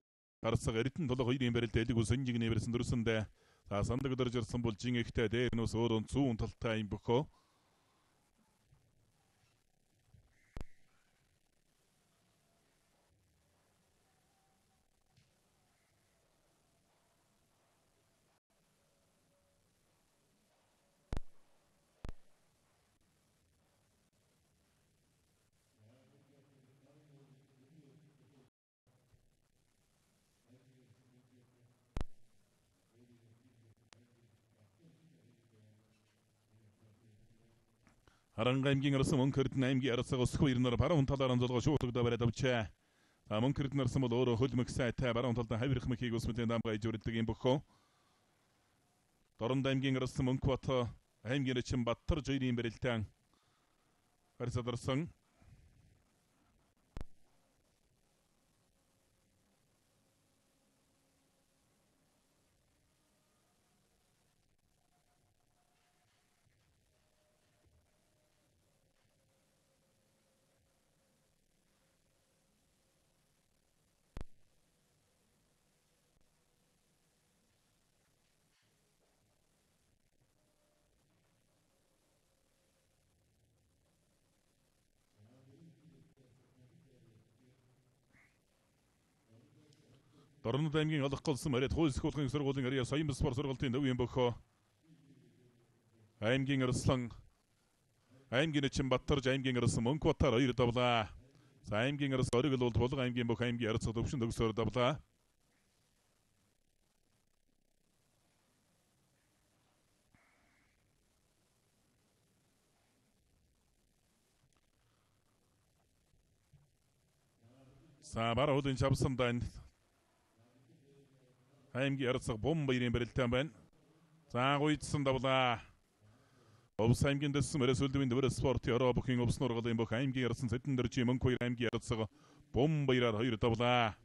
арсаг эрдэн толго 2-ын барилдаа элэг ус энжигний барьсан дүрсэндээ за сандаг дөрж ирсэн бол жин ихтэй дээр нүс өөрөө зүүн талтай юм бөхөө. Харанга аймгийн арсан Мөнхөрдөн аймгийн арсаг өсгөө ирнээр баруун талаар анзуулга шуудагдаа бариад авчаа. За Мөнхөрдөн арсан бол өөрөө хөлмөг сайтай баруун талд хавирх мөхийг усмөлийн дамгай журилдаг юм бөхөө. Дорн аймгийн арсан Мөнхбат аймгийн чин Баттар 2-ын барилдаан барьсадарсан. Дорнод аймгийн олох голсон Мариэт хууль сөхүүлгийн сургуулийн арья соён спорт сургуулийн өв юм бөхөө. Аймгийн арслан аймгийн чин Баттар аймгийн арсан Мөнхбатаар 2 давлаа. За аймгийн арс оргил бол Булган аймгийн бүх аймгийн арцад өвшин төгсөөр давлаа. За бараа хуулийн чавсан дайнд аймгийн арцаг бом баярын барилдаан байна. За гуйдсан давлаа. Овс аймгийн дэссэн мөрөс үлдвийн дэвэр спорт яроо бүхийн овс нургалын бүх аймгийн арсан сэтэн дэрчи Мөнхбат аймгийн арцаг бом баяраар 2 давлаа.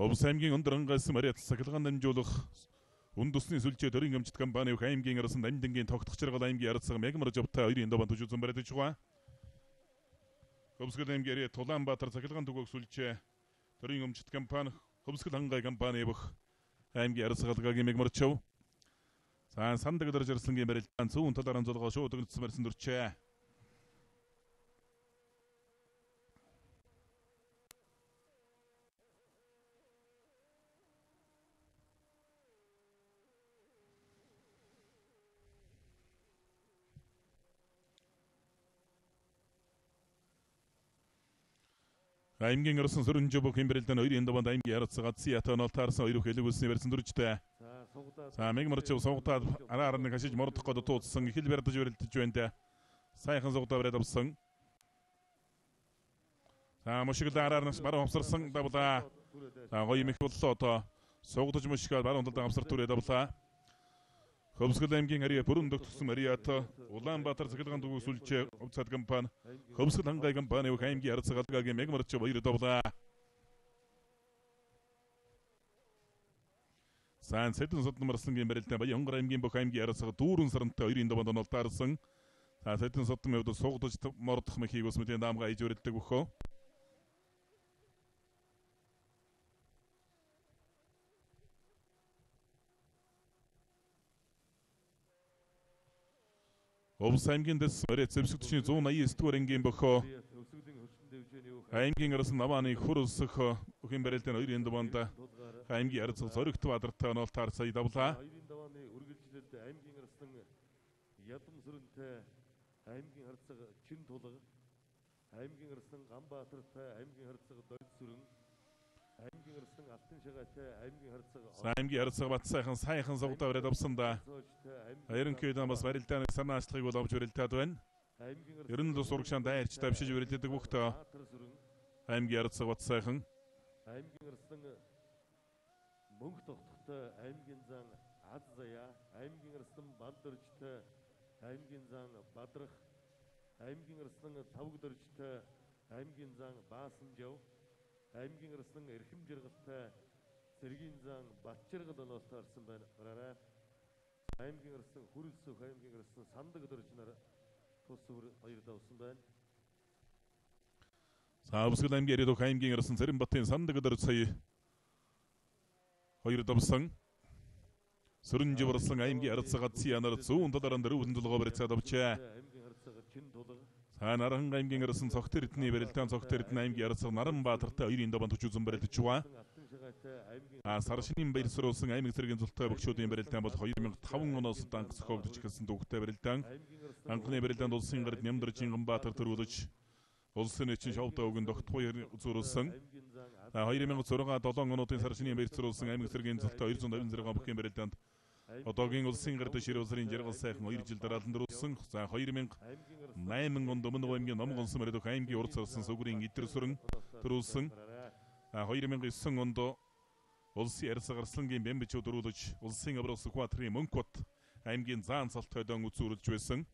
Овс аймгийн өндөр ангаас Мариэт сахилгаан дамжуулах үнд усны сүлжээ төрийн өмчт компани аймгийн арсан дамдингийн тогтох чиргал аймгийн арцаг мегмар жавтай 2-ын даван төжүүлсэн бариад байгаа. Хөвсгөл аймгийн Тулаанбаатар сахилгаан түгээх сүлжээ төрийн өмчт компани Хөвсгөл хангай компани бүх аймгийн арсгалгагийн мегмарчв. За сандаг дөрж ирсэнгийн барилдаан зүүн талаар анзуулга шууд өгнөсөн барьсан дүрчээ. аймгийн орсон сүрүнжөбө хэмбэрэлтэн 2-ын даванд аймгийн ярацгаа Цията нолтаарсан 2 хэлэг үлсний барьсан дүржтэй. За мегмарчив согтаад араарны хашиж мордох гээд тууцсан их л барьдаж өрөлдөж байна. Сайхан согтаа бариад авсан. За мушигл араарнаас баруун авсарсан давлаа. За гоё мэх боллоо одоо. Согдож мушгаад баруун талд авсар түрээд авлаа. Хөвсгөл аймгийн ариа бүрэн дөгтсөн ариат Улаанбаатар цэглэгэн дүүс үлчээ овцад компани Хөвсгөл хангай компани бүх аймгийн арцгаалгагийн мегмарчив 2 давлаа. Сан сэдэн содон марсангийн барилтаа Баянгар аймгийн бүх аймгийн арцгаа дүүрэн сарантай 2-ын даванд онолтаарсан. За сэдэн содон мөвд согдож мордох мэхийг ус мэдээ даамга иж өрөлдөг бөхөө. Овс аймгийн дэс мөрөд зэвсэгчний 189 дугаар ангийн бөхөө. Аймгийн арсан навааны хөрөлсөх бүхэн барилтын 2-ын даванд аймгийн арцгаа зоригт бадартай онолтаар сая давлаа. 2-ын давааны үргэлжлэлд аймгийн арсан ядам сүрэнтэй аймгийн арцгаа чин тулга аймгийн арсан Ганбаатартай аймгийн арцгаа дорд сүрэн аймгийн арсан Алтан шагаатай аймгийн арцгаа аймгийн арцгаа бат сайхан согтоо бариад авсан да. Ерөнхийдөө бас барилдааны санаачлахыг бол авч өрөлдөд байна. Ерөн л сурагчаан дайрч тавьшиж өрөлдөдөг бүхтөө аймгийн арцгаа бат сайхан аймгийн арсан мөнх тогтохтой аймгийн зан аз заяа аймгийн арсан балдөржтэй аймгийн зан бадрах аймгийн арсан тавг дөржтэй аймгийн зан баасан жав аймгийн арсан эрхэм жаргалтай цэргийн зан батчиргал онолтаарсан байна. Гараарай. Аймгийн арсан хүрэлсөх аймгийн арсан сандаг дөржнөр тус бүр 2 давсан байна. Саавсгал аймгийн ариадох аймгийн арсан Цэрэнбатын сандаг дөрж сая 2 давсан. Сүрэнжи барсан аймгийн арцгаа Циянар зүүн талаараа дөрвөн толгой барьцаад авчаа. Аймгийн арцгаа чин тулга Наран аймгийн арсан цогт эрдний барилдаан цогт эрдний аймгийн арцгаа Наранбаатартай 2-ын даванд төч үзэн барилдаж байгаа. Саршинын баярсруулсан аймаг зэргийн зултай бөгчүүдийн барилдаан бол 2005 оноос данх зохиогдож эхэлсэн төвхтэй барилдаан. Анхны барилдаанд улсын гард Нямдаржин Ганбаатар төрүүлж улсын эчин шовдоо өгөн тогтмол зурулсан. 2006-7 онуудын саршинын баярсруулсан аймаг зэргийн зултай 256 бүхэн барилдаанд одоогийн улсын гард ширүүлсрийн жаргал сайхан 2 жил дараалан дөрүүлсэн. За 2008 онд Өмнөг аймгийн Номгонсон мөрөдөх аймгийн урд сарсан сүгрийн идэр сүрэн төрүүлсэн. 2009 онд улсын арцгаа Арслангийн Бямбичууд дөрүүлж улсын Аврос Экваторын Мөнхбат аймгийн заан цалт хойдон үзүүлж байсан.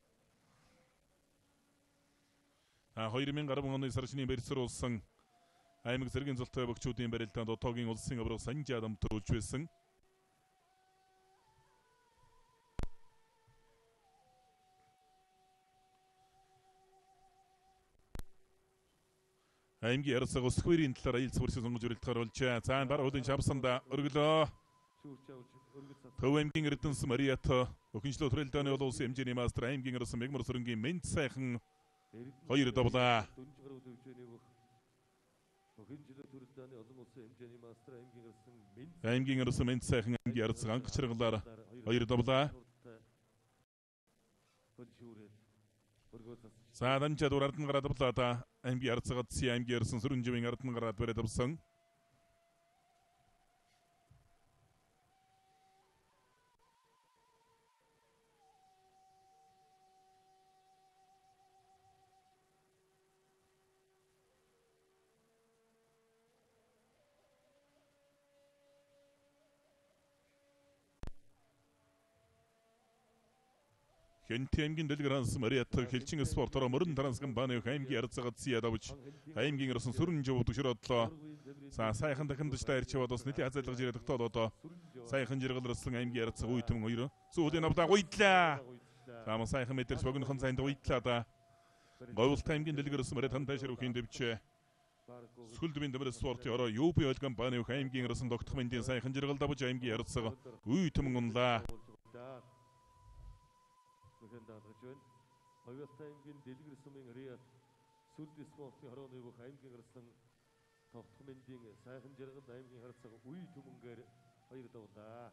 2010 оны саршины баярсруулсан аймаг зэргийн зултай бөгчүүдийн барилдаанд одоогийн улсын Аврос Санжи Адам төрүүлж байсан. Аймгийн арцгаа өсгөрийн талаар аялал бүрсээ сонгож өрөлдөхөөр болжээ. За энэ бар хуулийн шавсанда өргөлөө. Төв аймгийн Эрдэнэс Мариат өхөнчлөө төрөлдөөний олон улсын хэмжээний мастер аймгийн арсан Мегмар сүрэнгийн Мэнд сайхан 2 давлаа. Аймгийн арсан Мэнд сайхан аймгийн арцгаа анх чаргалаар 2 давлаа. За дамжаад урардан гараад авлаа та аймгийн арцгаа Ци аймгийн арсан Сүрэнживийн ардан гараад бариад авсан. Хэнти аймгийн дэлгэрэнс Мариат хэлчин спортоор мөрөн трансган бааны аймгийн арцгаа Ци ядавч аймгийн арсан Сүрэнжив төгшрөөдлөө. За сайхан дахиндж дайрчваад бас нийтийн хязгаарлаж ирээд тогтоод одоо сайхан жиргалрсан аймгийн арцгаа үе түмэн 2 сүүлийн авдаа гуйдлаа. За мөн сайхан метрс богинохон сайнд гуйдлаа да. Говьлт аймгийн дэлгэрэнс Мариат хантайшэр үхийн дэвчээ. Сүлдвийн дэврээс спортын ороо UP ойлгон бааны аймгийн арсан тогтох мэндийн сайхан жиргал давж аймгийн арцгаа үе түмэн унлаа. Говьлт аймгийн дэлгэр сумын Риад сүлд спортын хорооны бүх аймгийн арсан тогтох мэндийн сайхан жиргал аймгийн арцгаа үе түмэнгээр 2 давлаа.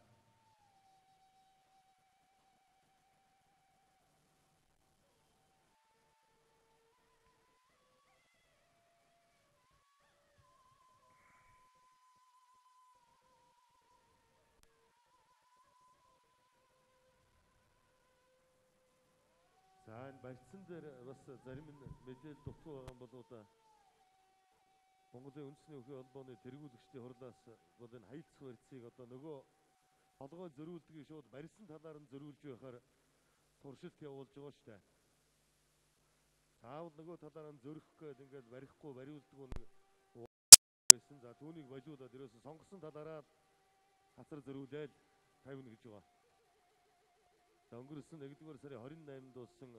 барьцсан дээр бас зарим нь мэдээлэл дутуу байгаа болоо да. Монголын үндэсний өхөө холбооны тэргүүлэгчдийн хурлаас бол энэ хаилцах барьцыг одоо нөгөө толгой зөрүүлдгийг шууд барьсан талаар нь зөрүүлж байхаар туршилт явуулж байгаа шүү дээ. Заавал нөгөө талаар нь зөрөх гээд ингээд барихгүй бариулдаг нэг байсан. За түүнийг болиулаад ерөөсөн сонгосон талаараа хасар зөрүүлээл тавина гэж байгаа. За өнгөрсөн 1-р сарын 28-нд болсон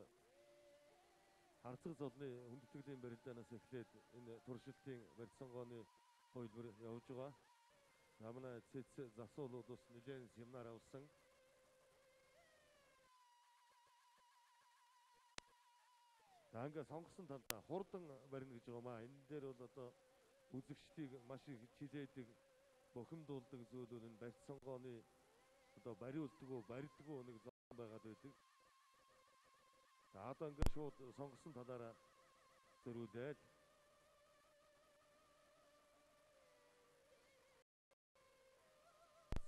харцаг золны хүндэтгэлийн барилдаанаас эхлээд энэ туршилтын барьцангооны хувилбар явж байгаа. Намна цэц засуулууд бас нэлээд семинар авсан. За ингээ сонгосон талдаа хурдан барина гэж байгаа маа. Энэ дээр бол одоо үзэгчдийг маш их хичээлээдэг, бохимдуулдаг зүйлүүд энэ барьцангооны одоо бариулдаг, барьдаг нэг зам байгаад байдаг. За одоо ингээ шууд сонгосон талаараа зөрүүлээд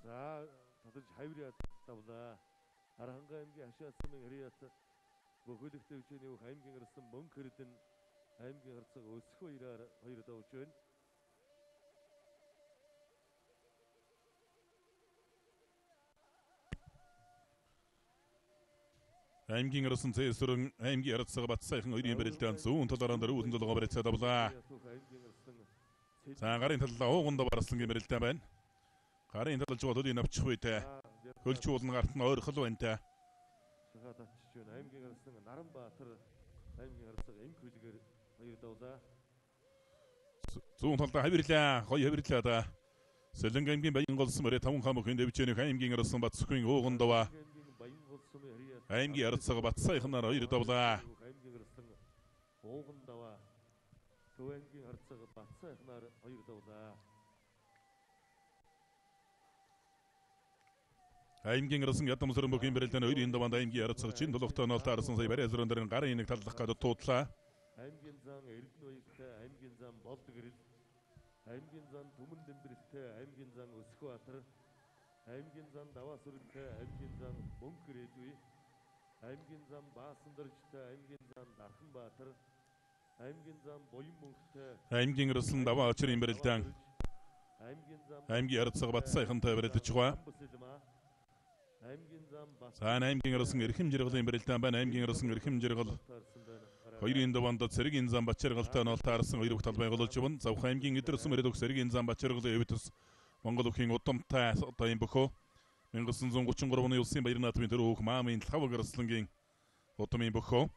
за татаж хавраад тавлаа. Аранхай аймгийн хашаасан хэрият бөхөлөх төвчний бүх аймгийн гарсан мөнгө хэрдэн аймгийн гарцаг өсөх баяраар хоёр давж байна. аймгийн гарсан цэсрэн аймгийн харцаг бат сайхан хоёрын барилдаан зүүн талаараа дөрвөн толгой барьцаад авлаа. За гарын талаа ууганда барсан гэмэрэлтэй байна. Гарын талж бол өлийн авчих үйтэй. Хөлчүүлэн гарт нь ойрхол байна. Шахаад очиж байна. Аймгийн гарсан Наранбаатар аймгийн харцаг эм хөлгөр хоёр давлаа. Зүүн талдаа хавирлаа. Гоё хавирлаа да. Сэлэнг аймгийн баян голсон мөрөө 5 хамхын дэвчээнийх аймгийн гарсан бат сүхин уугандава. аймгийн харцаг бат сайхнаар хоёр давлаа. аймгийн гарсан уугандава. Төв аймгийн харцаг бат сайхнаар хоёр давлаа. аймгийн гарсан ядам сөрөн бүхэн барилдааны хоёрын даваанд аймгийн харцаг чин толготой нолт арсан сая барай зөрөн дээр гарын нэг таллах гадаа туудлаа. аймгийн зан Эрдэнэбаягтай, аймгийн зан Болдгэрэл, аймгийн зан Түмэн Дэмбэрэлтэй, аймгийн зан Өсгөөбаатар, аймгийн зан Даваасүрэнтэй, аймгийн зан Мөнгөрэлгүй, аймгийн зан Баасандэржтэй, аймгийн зан Дарханбаатар, аймгийн зан Буянмөнхтэй, аймгийн гарсан даваа очрын барилдаан аймгийн харцаг бат сайхантай барилдаж байгаа. За аймгийн гарсан эрхэм жаргалын барилдаан байна. аймгийн гарсан эрхэм жаргал хоёрын даваанд цэргийн зам бачиргалтай нол таарсан хоёр тал байгуулж байна. Завх аймгийн эдэрсэн мөрөдөг цэргийн зам бачиргалын өвтөс Монгол өхийн удамтай одоо юм бөхөө 1933 оны улсын баяр наадмын төрөө хөөх маамын лав гарслангийн удамын бөхөө.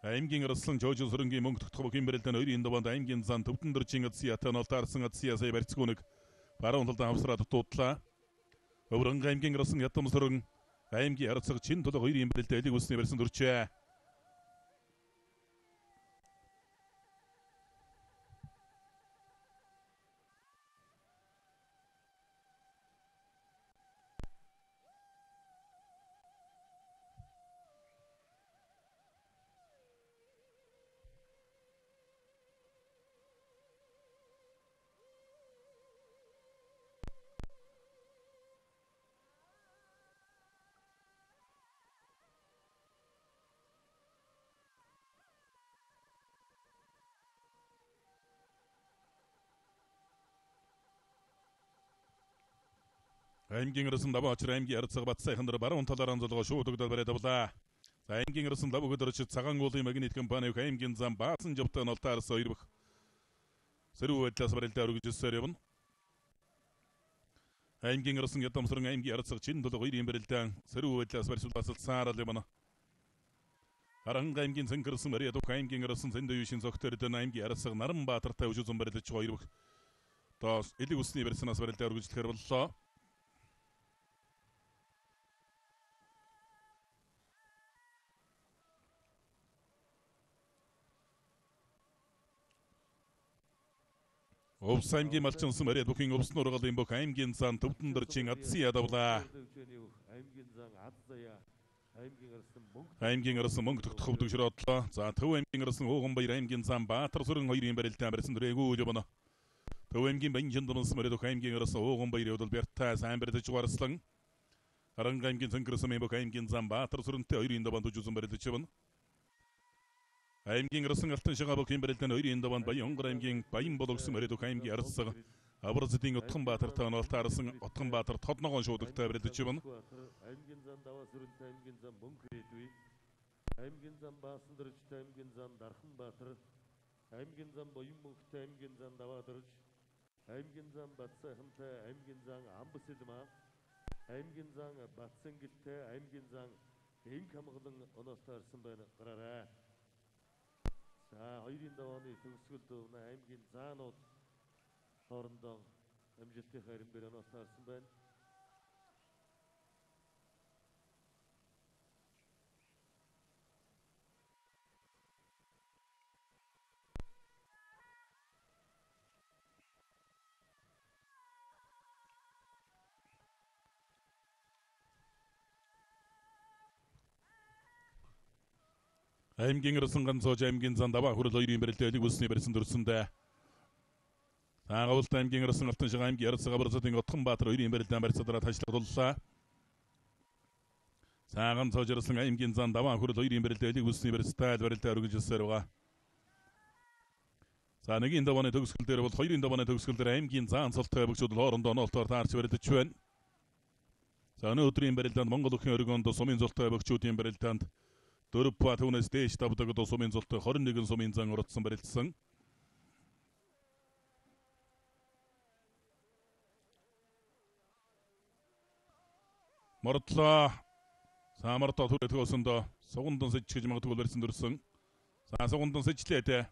аймгийн гарслан жожил сөрөнгийн мөнгө тогтох бүхэн барилдааны хоёрын даваанд аймгийн зам төвдөн дөржин адсиятай нол таарсан адсиясаа барьцгүнэг баруун талдаа хавсраад дуудлаа. Өврөнгө аймгийн гарсан ядам сөрөн аймгийн харцаг чин толгой хоёрын барилдаа элэг үсний барьсан дөрчээ. аймгийн гарсан даваа очир аймгийн харцаг бат сайхандар баруун талаараа золгоо шуудагдал бариад авлаа. За аймгийн гарсан лав өгдөрч цагаан уулын магнит компани аймгийн зам баасан жавтай нолтаарс хоёр бөх сэрүү байдлаас барилдаа өргөжсөөр явна. аймгийн гарсан ядам сөрөн аймгийн харцаг чин толгой хоёрын барилдаан сэрүү байдлаас барьсуулсан л явна. Аранхай аймгийн цэнхэрсэн бариад аймгийн гарсан зэндэвшин зогтөрд аймгийн харцаг Наранбаатартай үжүүлэн барилдаж хоёр бөх тоос элэг үсний барьснаас барилдаа өргөжлөхөр боллоо. Овс аймгийн малчинсан бариад бүхэн овс нургалын бүх аймгийн зан төвдөн дөржин адсия давлаа. аймгийн гарсан мөнгө тогтох өвдөг широодлоо. За төв аймгийн гарсан ууган баяр аймгийн зан Баатар сүрэн хоёрын барилдаан барьсан дөрэгүү явна. Төвэмгийн баянжин дэмс мөрөд хаймгийн орос ууган баяр өдөл бэртэ сайн бэрдэж чугарслан Арангаймгийн цэнкэрсэн мэмбо хаймгийн зам Баатар сүрэнтэй 2-ын даванд үжүүлсэн барилдаж чивэн Хаймгийн орсын алтан шагаа бокийн барилдан 2-ын даванд баян онгор аймгийн баян болгосон мөрөд хаймгийн арцсаг Абразидын Утхан Баатар тааналтаарсан Утхан Баатар тодногоон шуудагтай барилдаж чивэн Хаймгийн зам даваа сүрэнтэй хаймгийн зам мөнгө ирээдүй Хаймгийн зам Баасан дөржтэй хаймгийн зам Дархан Баатар Хаймгийн зам Боён мөнгөтэй хаймгийн зам даваа дөрж Хаймгийн зам Батсайхантай хаймгийн зам Амбас Илмаа Хаймгийн зам Батсангилтэй хаймгийн зам Энх хамгаалан оноостаарсан байна гараарай. За 2-ын давааны төгсгөлд өнөө хаймгийн заанууд хоорондоо амжилтын харин оноостаарсан байна. Хаймгийн орсын ганцоож хаймгийн зам даваа хүрэл 2-ын барилдаа элэг үлсний барьсан дөрсөндөө Таагавалт аймгийн орсын алтан шагаа аймгийн арцсаг Абразидын Утхан Баатар 2-ын барилдаан барьцадараа ташлагдууллаа. Сааган цоожирсан аймгийн зам даваа хүрэл 2-ын барилдаа элэг үлсний барьцтай барилдаа өргөжлөсөөр байгаа. За 1-ийн давааны төгсгөл дээр бол 2-ын давааны төгсгөл дээр аймгийн заан цолтой бөгчүүд хоорондоо оноолтоор таарч барилдаж байна. За өнөөдрийн барилдаанд Монгол өхөн өргөнд сумын цолтой бөгчүүдийн барилдаанд 4 ба түүнээс дээш давдаг сумын цолтой 21 сумын зан оролцсон барилдсан. Мордлоо Самарта түрээд хөөсөндөө сугандан сэжиж магадгүй барьсан дөрсөн. За сугандан сэжлээ.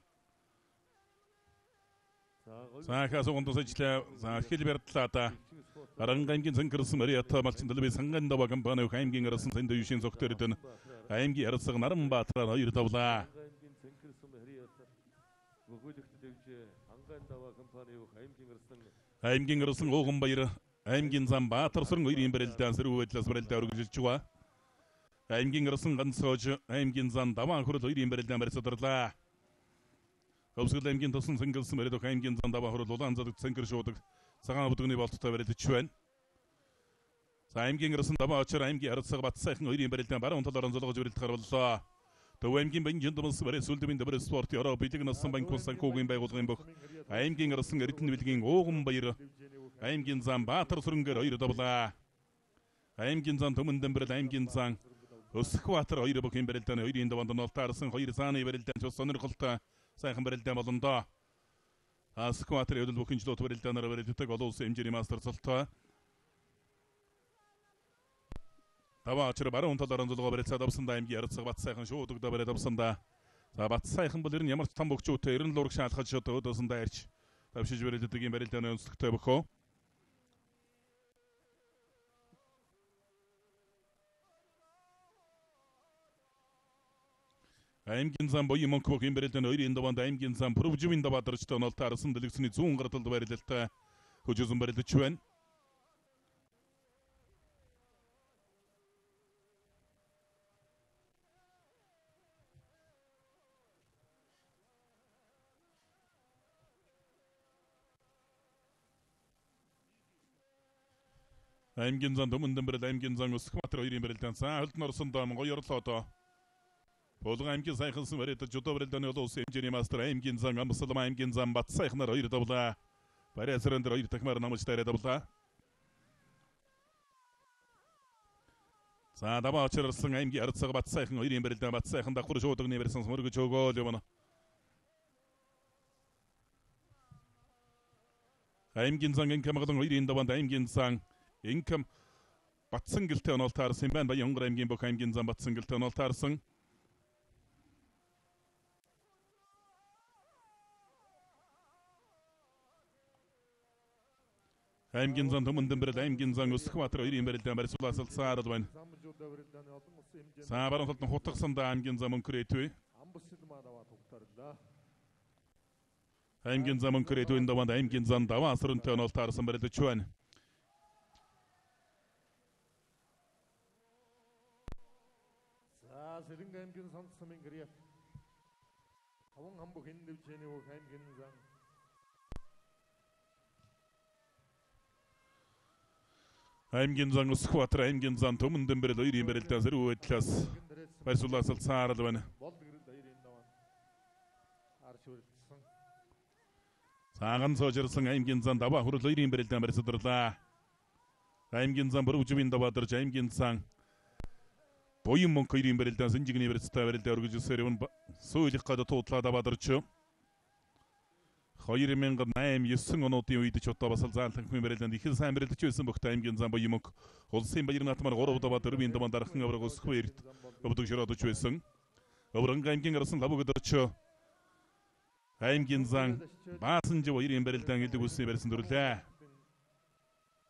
За сугандан сэжлээ. За хэл барьдлаа да. Арангаймгийн цэнкэрсэн Мариата малчин дэлбэ санган даваа компани хаймгийн арсан сэнд юшин зогтөрдөн аймгийн арсаг Наран Баатраар 2 давлаа. Арангаймгийн цэнкэрсэн Мариата өгүүлэгт дэвж анган даваа компани хаймгийн арсан Аймгийн арсан ууган баяр аймгийн зам Баатар сүрэн 2-ын барилдаан сэрүү байдлаас барилдаа өргөжлөж байгаа. Аймгийн арсан ганцоож аймгийн зам даваа хүрэл 2-ын барилдаан барьцаадарлаа. Хөвсгөл аймгийн тусан цэнгэлсэн мөрөд аймгийн зам даваа хүрэл улаан задаг цэнкэр шуудаг цагаан бүдгний болттой барилдаж байна. За аймгийн арсан даваа очор аймгийн арцсаг Батсайхан 2-ын барилдаан баруун талаараа золгож барилдахаар боллоо. Төв аймгийн баянжин дэмс барис үлдэвийн дэвэр спорт Европ бэлэг насан банкун санкуугийн байгууллагын бүх аймгийн арсан эрдэнэ билгийн ууган баяр аймгийн зам Баатар сүрэнгээр 2 давлаа. Аймгийн зам Төмөн Дэмбэрэл аймгийн зам Өсөх Баатар 2 бүхэн барилдааны 2-ын даваанд нолтаарсан 2 зааны барилдаан ч сонирхолтой сайхан барилдаан болондоо. Өсөх Баатар өдөл бүхэн жилот барилдаанаар барилддаг олон улсын хэмжээний мастер цолтой. Даваа очор баруун талаараа зулгаа барилцаад авсандаа аймгийн арцсаг Батсайхан шуудагда бариад авсандаа. За Батсайхан бол ер нь ямар ч том бөгчүүтэй ер нь лураг шаалгаж өдөөсөндөө ирж тавшиж барилддаг юм барилдааны өнцлөгтэй бөхөө. Аймгийн зам Боён мөнгө бүхэн барилдааны 2-ын даваанд аймгийн зам Провживын даваа дөржтэй онолтой арсан дэлгэцний 100 гарталд барилдалтай хөжөөсөн барилдаж байна. Аймгийн зам Төмөн Дэмбэрэл аймгийн зам Өсөх Баатар 2-ын барилдаан сайн хөлдөн орсондоо гоё орлоо. Болгон аймгийн сайхансан барилдаж жодоо барилдааны олон улсын хэмжээний мастер аймгийн зам Амбасалма аймгийн зам Батсайхнаар 2 давлаа. Бариа сэрендэр 2 тахмаар намж таараа давлаа. За даваа очирсан аймгийн арцсаг Батсайхан 2-ын барилдаан Батсайхан давхар шуудагны барьсан мөргөж өгөөл явна. Аймгийн зам Энх хамгаалан 2-ын даваанд аймгийн зам Энх Батсангилтэй онолтаарсан байна. Баян онгор аймгийн бүх аймгийн зам Батсангилтэй онолтаарсан. Аймгийн зам Төмөн Дэмбэрэл аймгийн зам Өсөх Баатар 2-ын барилдаан барьцуулаад байна. За баруун талд нь хутгасандаа аймгийн зам Мөнхрэтвэ. Аймгийн зам Мөнхрэтвэний даваанд аймгийн зам даваа сүрэнтэй онолтаарсан барилдаж байна. За Сэрэнгэ аймгийн сонцсон Мингрият таван хамбог хиндэв чэний хаймгийн зам аймгийн зан Өсөхбаатар аймгийн зан Төмөн Дэмбэрэл хоёрын барилдаан зэрэг байдлаас баярлалаа цаарал байна. Бол гэрэл хоёрын даваа арч үргэлжсэн. Сааган соожирсан аймгийн зан даваа хүрэл хоёрын барилдаан барьсадарлаа. аймгийн зан Бүрөвживийн даваадарж аймгийн зан Буян Мөнх хоёрын барилдаан Синжигний барилцтай барилдаа өргөжсөөр явна. Сүүлих гадаа туудлаа даваадарч 2008-9 онуудын үед ч одоо бас заалтанхмын барилдаанд их сайн барилдаж байсан бөхт аймгийн зан Буян Мөнх улсын баяр наатмаар 3 даваа дөрвийн даваа дархан авраг Өсөхбаярт өвдөг широдож байсан. Өврөнг аймгийн арсан лавгадорч аймгийн зан Баасанжив хоёрын барилдаан элэг үсний барьсан дүрлээ.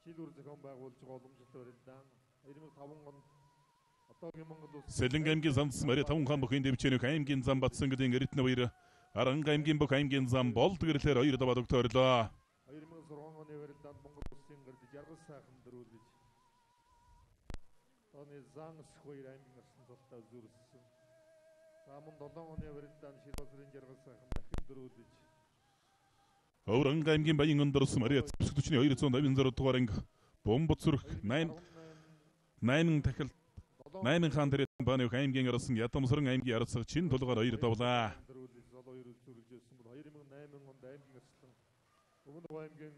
Шийдвэр зохион байгуулж байгаа уламжлалт барилдаан 2005 онд одоогийн Монгол улс Сэлэнг аймгийн замдсан мари 5 хаан бүхэн дэвчэнэг аймгийн зам Батсангадын эритнэ баяр Аранга аймгийн бүх аймгийн зам болд гэрлээр 2 даваа догтоорлоо. 2006 оны барилдаанд Монгол улсын гэрд жаргал сайхан дөрүүлж тооны зан Өсөхбаяр аймгийн арсан цолтой үзүүлсэн. За мөн 7 оны барилдаанд Ширхолрын жаргал сайхан дахин дөрүүлж Өврөнг аймгийн Баян өндөрс мари 4256 дугаар анги бомб зүрх 8 дахил 8 хаан дээр бааны аймгийн арсан Ядамсран аймгийн арцаг чин тулгаар 2 давлаа. 2008 онд аймгийн арслан Өмнөд аймгийн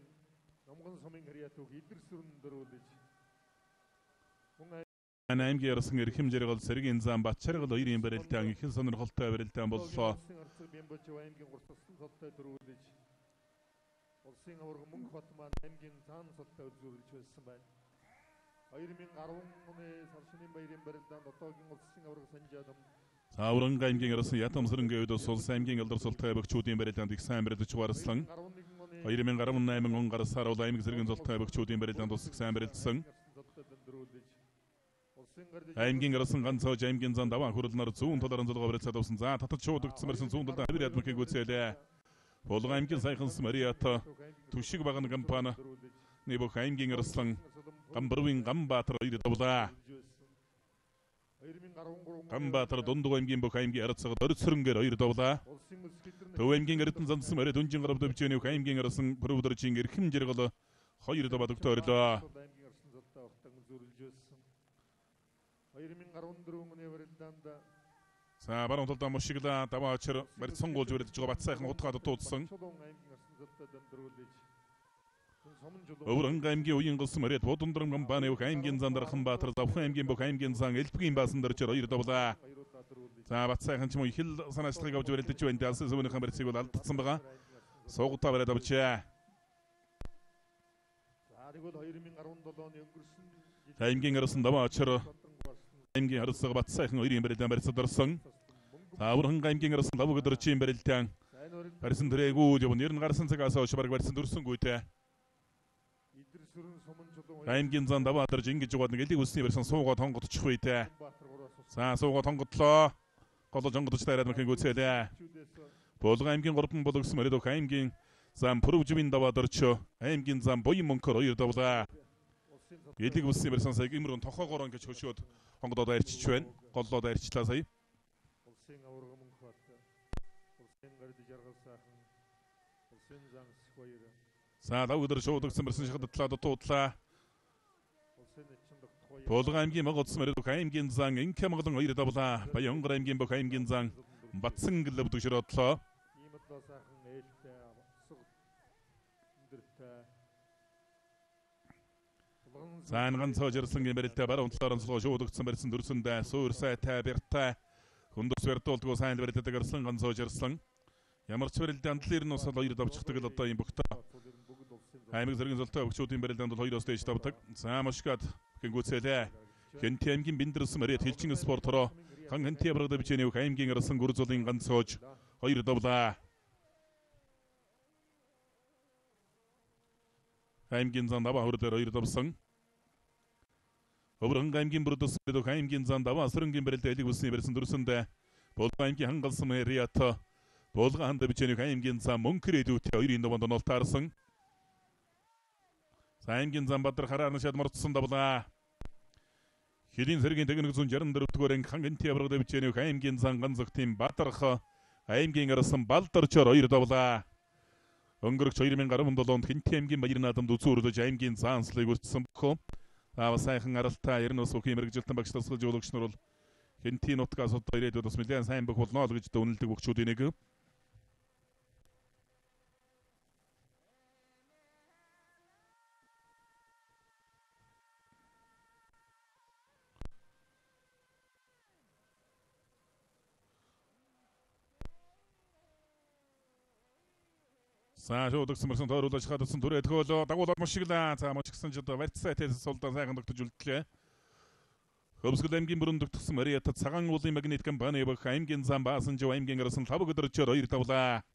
Номгон сумын харьяатуг Идэрсүрэн дөрүүлж аймгийн арсан эрхэм жаргал Сэргийн зам Батчаргал хоёрын барилдаан их сонирхолтой барилдаан боллоо. аймгийн гурцсан цолтой дөрүүлж улсын аварга Мөнх бат маань аймгийн цаан цолтой үзүүлж байсан байна. 2010 оны сар шинийн баярын барилдаанд одоогийн улсын аварга Санжаадам Өврөнг аймгийн арсан Ядамсран гэвд улс аймгийн алдар султай бөгчүүдийн барилдаанд их сайн барилдаж хугарсан. 2018 он гарсаар бол аймаг зэргийн золтой бөгчүүдийн барилдаанд ус их сайн барилдсан. аймгийн арсан ганцоож аймгийн зан даваа хүрэлнээр зүүн талаараа зулгаа барилцаад авсан. За татад шуудагдсан барьсан зүүн талд хавир ядмахыг үзээлээ. Болгон аймгийн сайханс Мариата түшиг багны компани небөх аймгийн арслан Гамбарвын Гамбаатар 2 давлаа. Гамбаатар Дундуг аймгийн бүх аймгийн арцаг Дөрцөрөнгөр 2 давлаа. Төв аймгийн эрдэн зандсан мари Дүнжин гарав дэвчээнийх аймгийн арсан Бүрөвдөржин эрхэм жаргал 2 даваа догтоорлоо. 2014 оны барилдаанд За баруун талд мушигла даваа очир барьсан гуулж барилдаж байгаа бат сайхан утгаад дуудсан. Өврөнг аймгийн уян галсан мариад Бодондром компани аймгийн зан Дархан Баатар Завхан аймгийн бүх аймгийн зан Элбгийн баасан дөрж 2 давлаа. За бат сайхан ч юм их л санаачлалыг авч барилдаж байна. Далсан сүмийнхэн барьцыг бол алдсан байгаа. Суугатаа бариад авчаа. за тэгвэл 2017 оны өнгөрсөн аймгийн арсан даваа очир аймгийн харцаг бат сайхан 2-ын барилдаан барьцад орсон. За өврөнг аймгийн арсан лавгадорчийн барилдаан барьсан дөрээгүү явна. Ер нь гарсан цагаас хойш бараг барьсан дөрсөнгүйтэй. аймгийн зан даваа дарж ингэж угаад нэг элэг үсний барьсан суугаад хонгодчих үйтэй. За суугаад хонгодлоо. Голож хонгодож таарад махыг үзээлээ. Болгон аймгийн 3 болгосон мөрөд аймгийн зам Бүрөвживийн даваа дарж аймгийн зам Буян Мөнхөр 2 давлаа. Элэг үсний барьсан сая гимрэн тохоогоор ингэж хөшөөд хонгодоод арчиж байна. Голлоод арчлаа сая. улсын аварга Мөнх бат улсын гэрд жаргал сайхан улсын зан Өсөхбаяр За лавгадор шуудагсан барьсан шахадатлаа дутуудлаа. улсын эчин догтхой Болгон аймгийн Могодсон мөрөд аймгийн зан Инкэ Монголын 2 давлаа. Баянгар аймгийн бүх аймгийн зан Батсангал өвдөг широодлоо. иймэдлээ сайхан ээлтэй усг өндөртэй За ганцоо жирслангийн барилтаа баруун талаар онцлогоо шуудагдсан барьсан дөрсөндөө суур сайтай бяртай хүндус бяртуулдгүй сайн барилтад гарсан ганцоо жирслан ямар ч барилдаанд л 90 усал 2 давчдаг л одоо юм бөхтөө аймаг зэргийн золтой өгчүүдийн барилдаанд бол 2-оос дээш давдаг. За мушгад гингүүцээлээ Хэнти аймгийн Биндэрсэн мариад Хилчин спортороо хан Хэнти баргад бичээний аймгийн арсан гүрзулын ганцоож 2 давлаа. аймгийн зан даваа хүрдээр 2 давсан. Өврөнг аймгийн Бүрдэс мэдэх аймгийн зан даваа сөрөнгийн барилдаа элэг үсний барьсан дөрсөндөө Болгон аймгийн Хангалсан Мариата Болгон ханд бичээний аймгийн зан Мөнхрээдүүтэй 2-ын даваанд онолтаарсан. аймгийн зан Бадар хараарна шадмарцсан давлаа. Хэдийн сэргийн техник 164 дугаар анги хан Хэнти баргад бичээний аймгийн зан ганцх тим Бадарх аймгийн арсан Балдарчоор 2 давлаа. Өнгөрөх 2017 онд Хэнти аймгийн баяр наадамд үзүүрлэж аймгийн заанслыг өртсөн бөхөө Таава сайхан аралтай ер нь бас бүх мэрэгжилтэн багш тасгал жуулагч нар бол Хентийн нутгаас одоо ирээдүйд бас нэлээд сайн бүх болно л гэж үнэлдэг бүгчүүдийн нэг. За шуудагсан мөрсөн тооруулж хадсан түрээ төгөөлөө дагуулаад мушиглаа. За мочгсан ч одоо варцсайтээс сулдан сайхан тогтож үлдлээ. Хөвсгөл аймгийн бүрөндөгдсөн Мариата цагаан уулын магнит компани бах аймгийн зам баасан жив аймгийн арсан 5 өдөрчөөр 2 тавлаа.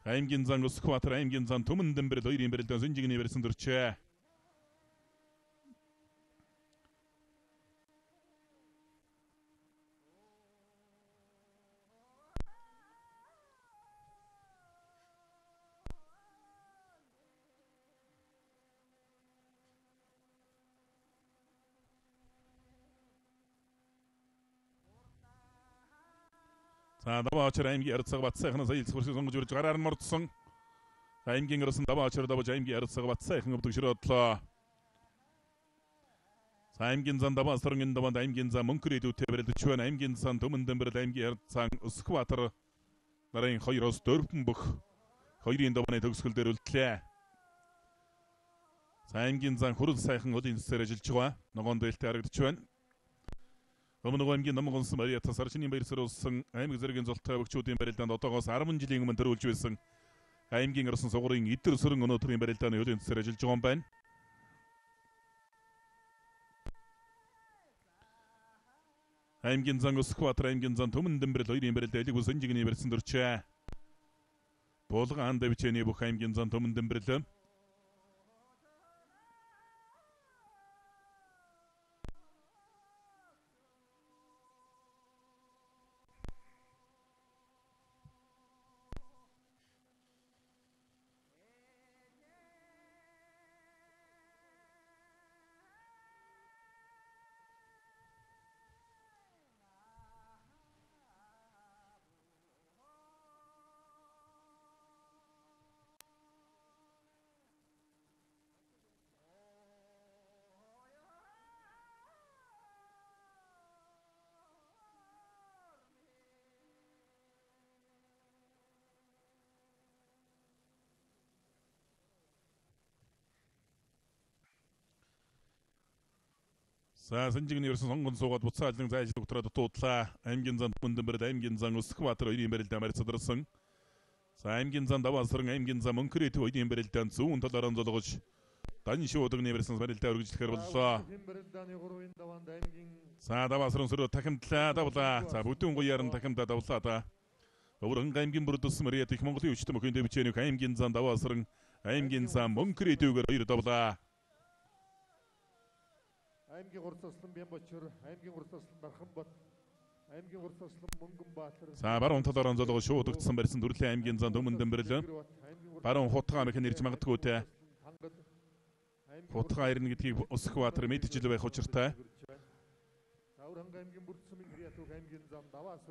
Аймгийн зан Өсхбаатар аймгийн зан Төмөн Дэмбэрэл 2-ын бэрэлдэн Сүнжигний барьсан дөрчөө. За даваачаар аймгийн арцаг батсайхнаас аялцгуурсыг сонгож өрж гараар нь мордсон. Аймгийн арсан даваачаар давж аймгийн арцаг батсайхан өвдөг ширөөдлөө. За аймгийн зан даваасрын даванд аймгийн зан мөнхрийдүүтэй бэрэлдэж байна. Аймгийн зан Төмөн Дэмбэрэл аймгийн арцан Өсхбаатар нарын 2-оос 4 бүх 2-ын давааны төгсгөл дээр үлдлээ. За аймгийн зан хурал сайхан удын цэсээр ажиллаж байгаа. Ногоон дээлтэй харагдаж байна. Өмнөг аймгийн Намгонсон Мариата сарчны баярсруулсан аймаг зэргийн золтой өгчүүдийн барилдаанд одоогоос 10 жилийн өмнө төрүүлж байсан аймгийн арсан сугарын эдэр сөрөн өнөөдрийн барилдааны хөдөлгөөн цэсээр ажиллаж байгаа юм байна. Аймгийн зан Өсхбаатар аймгийн зан Төмөн Дэмбэрэл 2-ын барилдаа элэг Сүнжигний барьсан дөрчөө. Булган анд бичээний бүх аймгийн зан Төмөн Дэмбэрэл За Сүнжигний ерсэн сонгон суугаад буцаалдан зайж доктороо дутуудлаа. Аймгийн зан Төмөн Дэмбэрэл аймгийн зан Өсхбаатар 2-ын барилдаа марцадарсан. За аймгийн зан Даваасран аймгийн зан Мөнхрийд 2-ын барилдаанд зүүн талаар золгож дан шуудагны барьсан барилдаа үргэлжлэхээр боллоо. За Даваасран сөрөө тахимдлаа давлаа. За бүдүүн гуяар нь тахимдаа давлаа да. Өвөрхөн аймгийн бүрдсэн Мариат их Монголын өчтөн мөхөндөө бичээнийх аймгийн зан Даваасран аймгийн зан Мөнхрийд 2-гээр 2 давлаа. аймгийн уртаслан Бямбочор, аймгийн уртаслан Дарханбат, аймгийн уртаслан Мөнгөнбаатар. За баруун талаар золгож шуудагдсан барьсан дүрлээ аймгийн зан Төмөн Дэмбэрэл. Баруун хутгаа мэх нэрж магадгүй те. Хутгаа ирнэ гэдгийг Өсхбаатар мэдчил байх учиртай.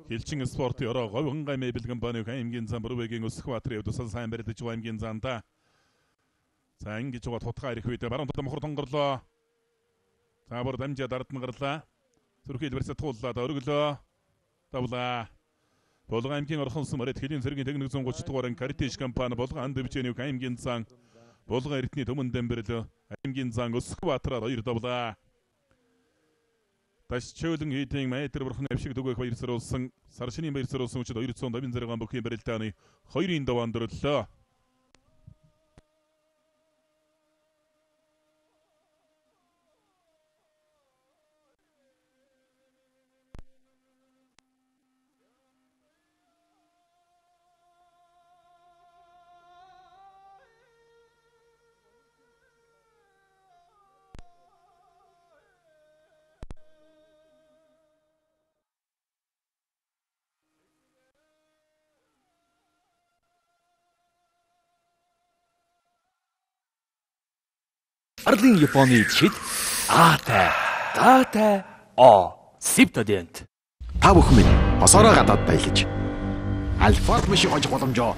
Хилчин спорт ёроо говьган гаймэ бэлгэн баныг аймгийн зан Бүрвэгийн Өсхбаатарын хувьд сайн барилдаж байгаа аймгийн занда. За ингэж угаад хутгаа ирэх үед баруун талаа мохор тонгорлоо. За бүр дамжаад ард нь гарлаа. Зүрхий барьсаа тууллаа өргөлөө. Давлаа. Булган аймгийн орхонсон Мариат хэлийн цэргийн техник 130 дугаар Каритиш компани Булган анд бичээний аймгийн зан Булган эрдний Төмөн Дэмбэрэл аймгийн зан Өсхбаатараар 2 давлаа. Таш чөөлөн хийдийн метр бүрхэн авшиг дүгэх баярсруулсан саршины баярсруулсан үчид 256 бүхий барилдааны 2-ын даваан дөрлөө. Арлын Японы хэд Аатай, Даатай, О, Септодент. Та бүхэн минь хосоороо гадаад баялаж Альфат мишиг гож боломжоо